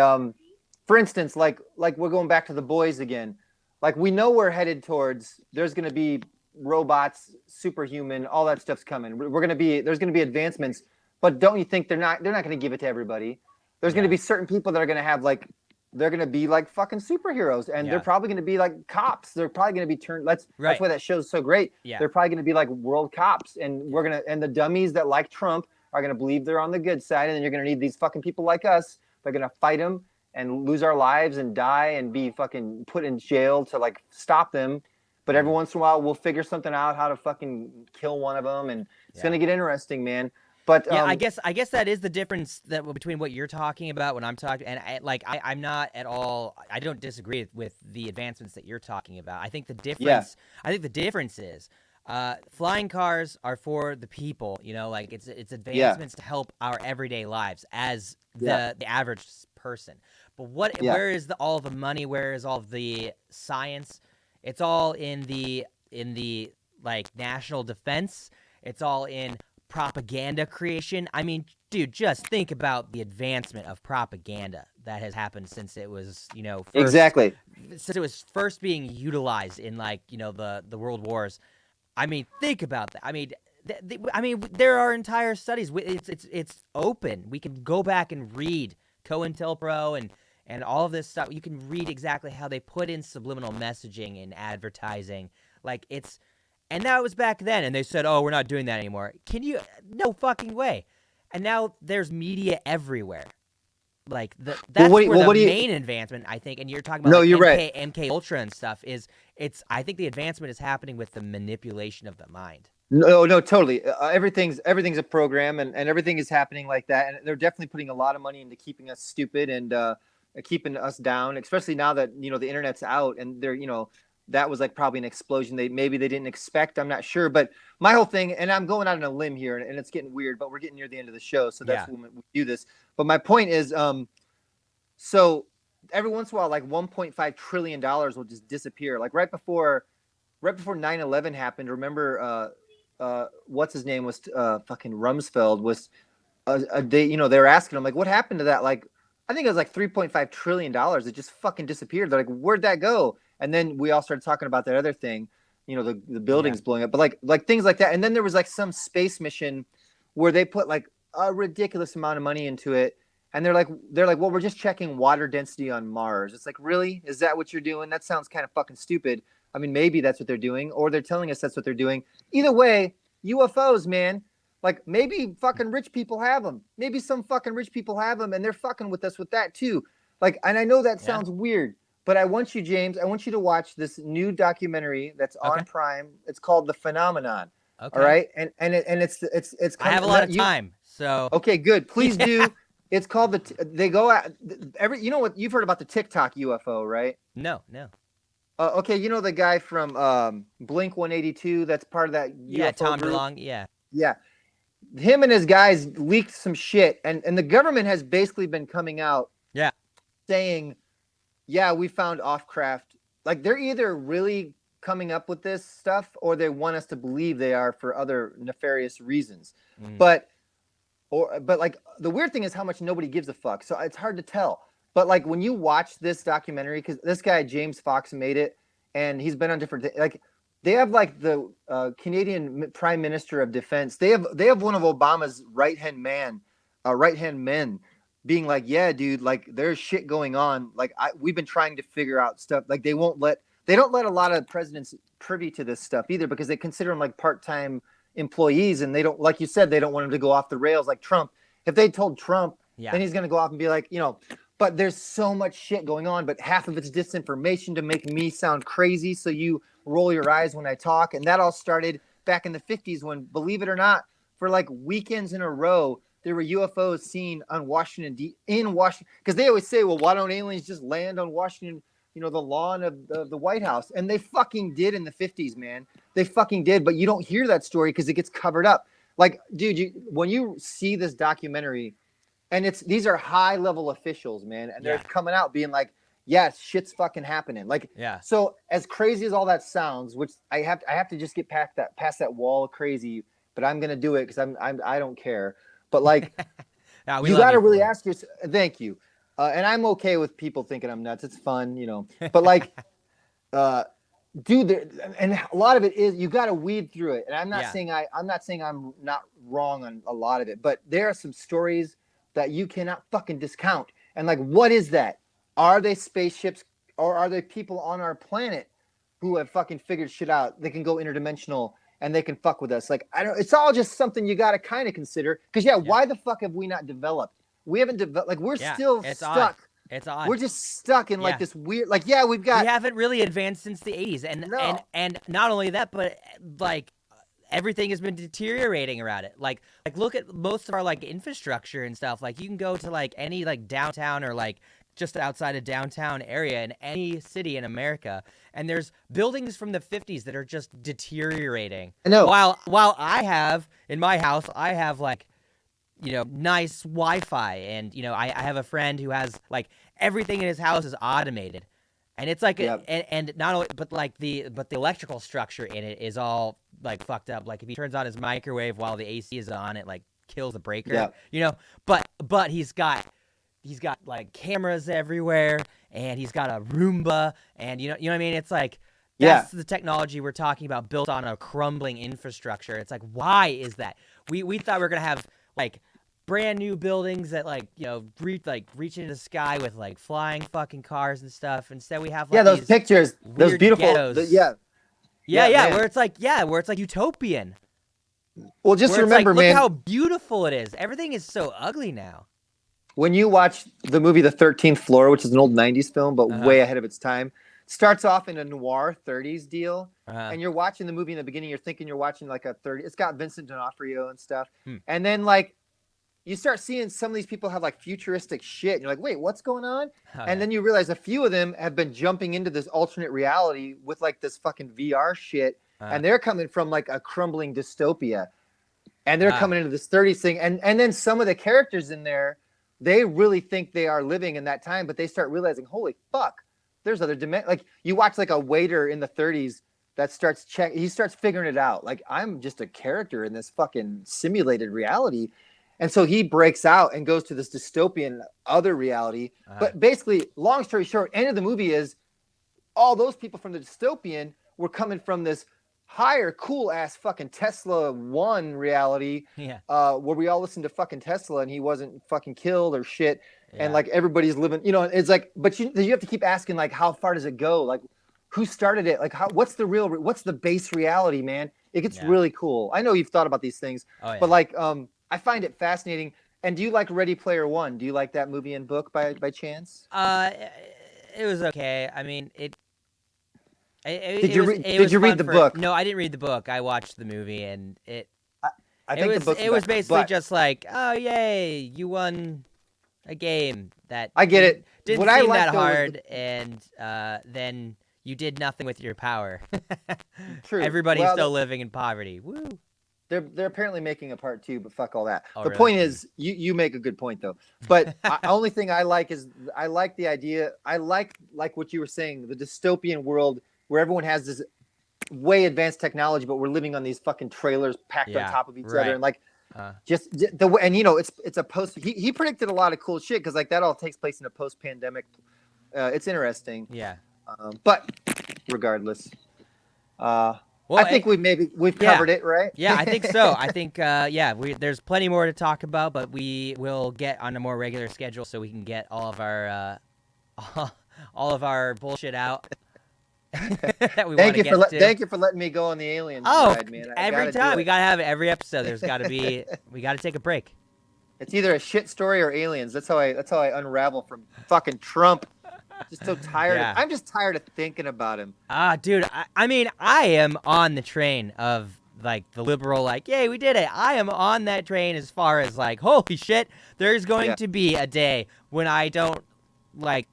for instance, like we're going back to The Boys again. Like, we know we're headed towards, there's going to be robots, superhuman, all that stuff's coming. There's going to be advancements, but don't you think they're not going to give it to everybody? There's going to be certain people that are going to have like, they're going to be like fucking superheroes, and they're probably going to be like cops. They're probably going to be turned. That's why that show's so great. They're probably going to be like world cops, and and the dummies that like Trump are going to believe they're on the good side, and then you're going to need these fucking people like us. They're going to fight them and lose our lives and die and be fucking put in jail to like stop them. But every once in a while, we'll figure something out how to fucking kill one of them, and it's going to get interesting, man. But I guess that is the difference between what you're talking about when I'm talking, and I'm not at all. I don't disagree with the advancements that you're talking about. I think the difference is flying cars are for the people. You know, like it's advancements to help our everyday lives as the average person. But where is all the money? Where is all the science? It's all in the in the like national defense. It's all in propaganda creation. I mean, dude, just think about the advancement of propaganda that has happened since it was, Exactly. since it was first being utilized in like, the world wars. I mean, think about that. I mean, there are entire studies. It's open. We can go back and read COINTELPRO and all of this stuff. You can read exactly how they put in subliminal messaging in advertising. And that was back then. And they said, "Oh, we're not doing that anymore." No fucking way. And now there's media everywhere. Like that's the main advancement, I think. And you're talking about you're right. MK Ultra and stuff. I think the advancement is happening with the manipulation of the mind. No, totally. Everything's a program, and everything is happening like that. And they're definitely putting a lot of money into keeping us stupid and keeping us down, especially now that the internet's out, and they're that was like probably an explosion they didn't expect. I'm not sure, but my whole thing, and I'm going out on a limb here, and it's getting weird, but we're getting near the end of the show, so that's when we do this. But my point is, so every once in a while, like $1.5 trillion will just disappear. Like right before 9/11 happened. Remember, what's his name was fucking Rumsfeld was they were asking him like, what happened to that? Like, I think it was like $3.5 trillion. It just fucking disappeared. They're like, where'd that go? And then we all started talking about that other thing, the buildings blowing up, but like things like that. And then there was like some space mission where they put like a ridiculous amount of money into it. And they're like, well, we're just checking water density on Mars. It's like, really? Is that what you're doing? That sounds kind of fucking stupid. I mean, maybe that's what they're doing, or they're telling us that's what they're doing. Either way, UFOs, man. Like maybe fucking rich people have them. Maybe some fucking rich people have them, and they're fucking with us with that too. Like, and I know that sounds weird, but I want you, James, I want you to watch this new documentary that's on Prime. It's called The Phenomenon. Okay. All right, and it's. I have a lot of time, so. Okay, good. Please do. It's called they go out you know what, you've heard about the TikTok UFO, right? No. Okay, the guy from Blink 182 that's part of that UFO Tom group? DeLonge, Yeah. Him and his guys leaked some shit, and the government has basically been coming out saying, we found off-craft. Like, they're either really coming up with this stuff or they want us to believe they are for other nefarious reasons. But like the weird thing is how much nobody gives a fuck. So it's hard to tell. But like when you watch this documentary, because this guy James Fox made it, and he's been on different like they have like the Canadian Prime Minister of Defense. They have one of Obama's right hand men being like, yeah, dude, like there's shit going on. Like we've been trying to figure out stuff. Like they don't let a lot of presidents privy to this stuff either because they consider them like part-time employees, and they don't, like you said, they don't want him to go off the rails like Trump. If they told Trump, then he's going to go off and be like, but there's so much shit going on, but half of it's disinformation to make me sound crazy. So you roll your eyes when I talk. And that all started back in the 50s when, believe it or not, for like weekends in a row, there were UFOs seen on in Washington. Because they always say, well, why don't aliens just land on Washington, the lawn of the White House? And they fucking did in the 50s, man. They fucking did. But you don't hear that story because it gets covered up. Like, dude, when you see this documentary, and these are high level officials, man, and they're coming out being like, yes, shit's fucking happening. Like, so as crazy as all that sounds, which I have to just get past that wall of crazy, but I'm going to do it because I don't care. But like, you got to really ask yourself, thank you. And I'm okay with people thinking I'm nuts. It's fun, but like, dude, and a lot of it is, you got to weed through it. And I'm not saying I'm not wrong on a lot of it, but there are some stories that you cannot fucking discount. And like, what is that? Are they spaceships, or are they people on our planet who have fucking figured shit out? They can go interdimensional and they can fuck with us. Like, it's all just something you got to kind of consider. Cause why the fuck have we not developed? We haven't developed, like, we're still stuck. Odd. It's odd. We're just stuck in like this weird, like, we haven't really advanced since the 80s. And not only that, but like, everything has been deteriorating around it. Like look at most of our like infrastructure and stuff. Like you can go to like any like downtown or like just outside of downtown area in any city in America, and there's buildings from the 50s that are just deteriorating. I know. While I have in my house, I have like, nice Wi-Fi, and I have a friend who has like everything in his house is automated. And it's like, Yep. and not only, but the electrical structure in it is all like fucked up. Like if he turns on his microwave while the AC is on, it like kills the breaker. Yep. You know, but he's got like cameras everywhere, and he's got a Roomba, and you know what I mean. It's like that's the technology we're talking about, built on a crumbling infrastructure. It's like, why is that? We thought we were gonna have like brand new buildings that like, you know, reach into the sky with like flying fucking cars and stuff. Instead we have like those these pictures, those weird beautiful ghettos. yeah, man. where it's like utopian. Well, just Where it's remember, like, man, look how beautiful it is. Everything is so ugly now. when you watch the movie The 13th Floor, which is an old 90s film but way ahead of its time, starts off in a noir 30s deal, and you're watching the movie in the beginning, you're thinking you're watching like a 30, it's got Vincent D'Onofrio and stuff, and then like you start seeing some of these people have like futuristic shit, and you're like, wait, what's going on? And then you realize a few of them have been jumping into this alternate reality with like this fucking VR shit, and they're coming from like a crumbling dystopia, and they're coming into this 30s thing, and then some of the characters in there, they really think they are living in that time, but they start realizing, holy fuck, there's other dimensions. Like you watch like a waiter in the 30s that starts he starts figuring it out. Like, I'm just a character in this fucking simulated reality. And so he breaks out and goes to this dystopian other reality. But basically, long story short, end of the movie is all those people from the dystopian were coming from this higher, cool ass fucking Tesla One reality, where we all listened to fucking Tesla and he wasn't fucking killed or shit. And like everybody's living, you know, it's like, but you have to keep asking, like, how far does it go? Like, who started it? Like, what's the base reality, man? It gets really cool. I know you've thought about these things, but like, I find it fascinating. And do you like Ready Player One? Do you like that movie and book by chance? It was okay. I mean, Did you read the book? No, I didn't read the book. I watched the movie, and I think it was basically just like, oh yay, you won a game that I get it. Didn't What I seem liked, that though, was hard, and then you did nothing with your power. True. Everybody's still living in poverty. Woo. They're apparently making a part 2, but fuck all that. Oh, the really? point is, you make a good point though. But only thing I like is I like the idea. I like what you were saying, the dystopian world where everyone has this way advanced technology, but we're living on these fucking trailers packed on top of each other, and like just the way. And you know, it's a post. He predicted a lot of cool shit because like that all takes place in a post-pandemic. It's interesting. Yeah. But regardless. Well, I think we've covered it, right? Yeah, I think so. I think there's plenty more to talk about, but we will get on a more regular schedule so we can get all of our bullshit out. That we Thank to. you for letting me go on the alien Oh, ride, man. every time we gotta have it. Every episode, there's gotta be. We gotta take a break. It's either a shit story or aliens. That's how I unravel from fucking Trump. Just so tired. Yeah. I'm just tired of thinking about him. Dude. I mean, I am on the train of like the liberal, like, yay, we did it. I am on that train as far as like, holy shit, there's going to be a day when I don't like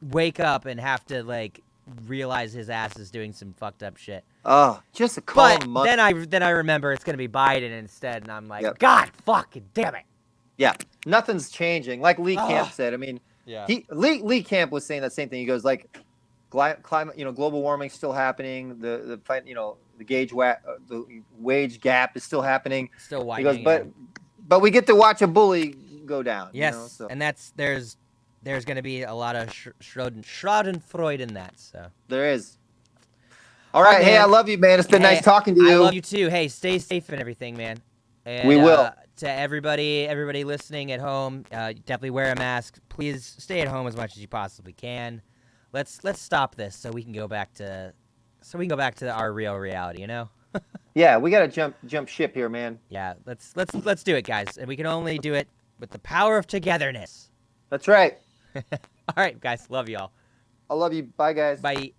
wake up and have to like realize his ass is doing some fucked up shit. Oh, just a calm month. Then I remember it's gonna be Biden instead, and I'm like, God fucking damn it. Yeah, nothing's changing. Like Lee Camp said. I mean, Lee Camp was saying that same thing. He goes like, climate, global warming's still happening. The fight, the wage gap is still happening. Still widening. He goes, but we get to watch a bully go down. Yes, and there's going to be a lot of Schadenfreude in that. So there is. All right, hey, I love you, man. It's been nice talking to you. I love you too. Hey, stay safe and everything, man. And, we will. To everybody listening at home, definitely wear a mask. Please stay at home as much as you possibly can. Let's stop this so we can go back to our real reality. You know. Yeah, we gotta jump ship here, man. Yeah, let's do it, guys, and we can only do it with the power of togetherness. That's right. All right, guys. Love y'all. I love you. Bye, guys. Bye.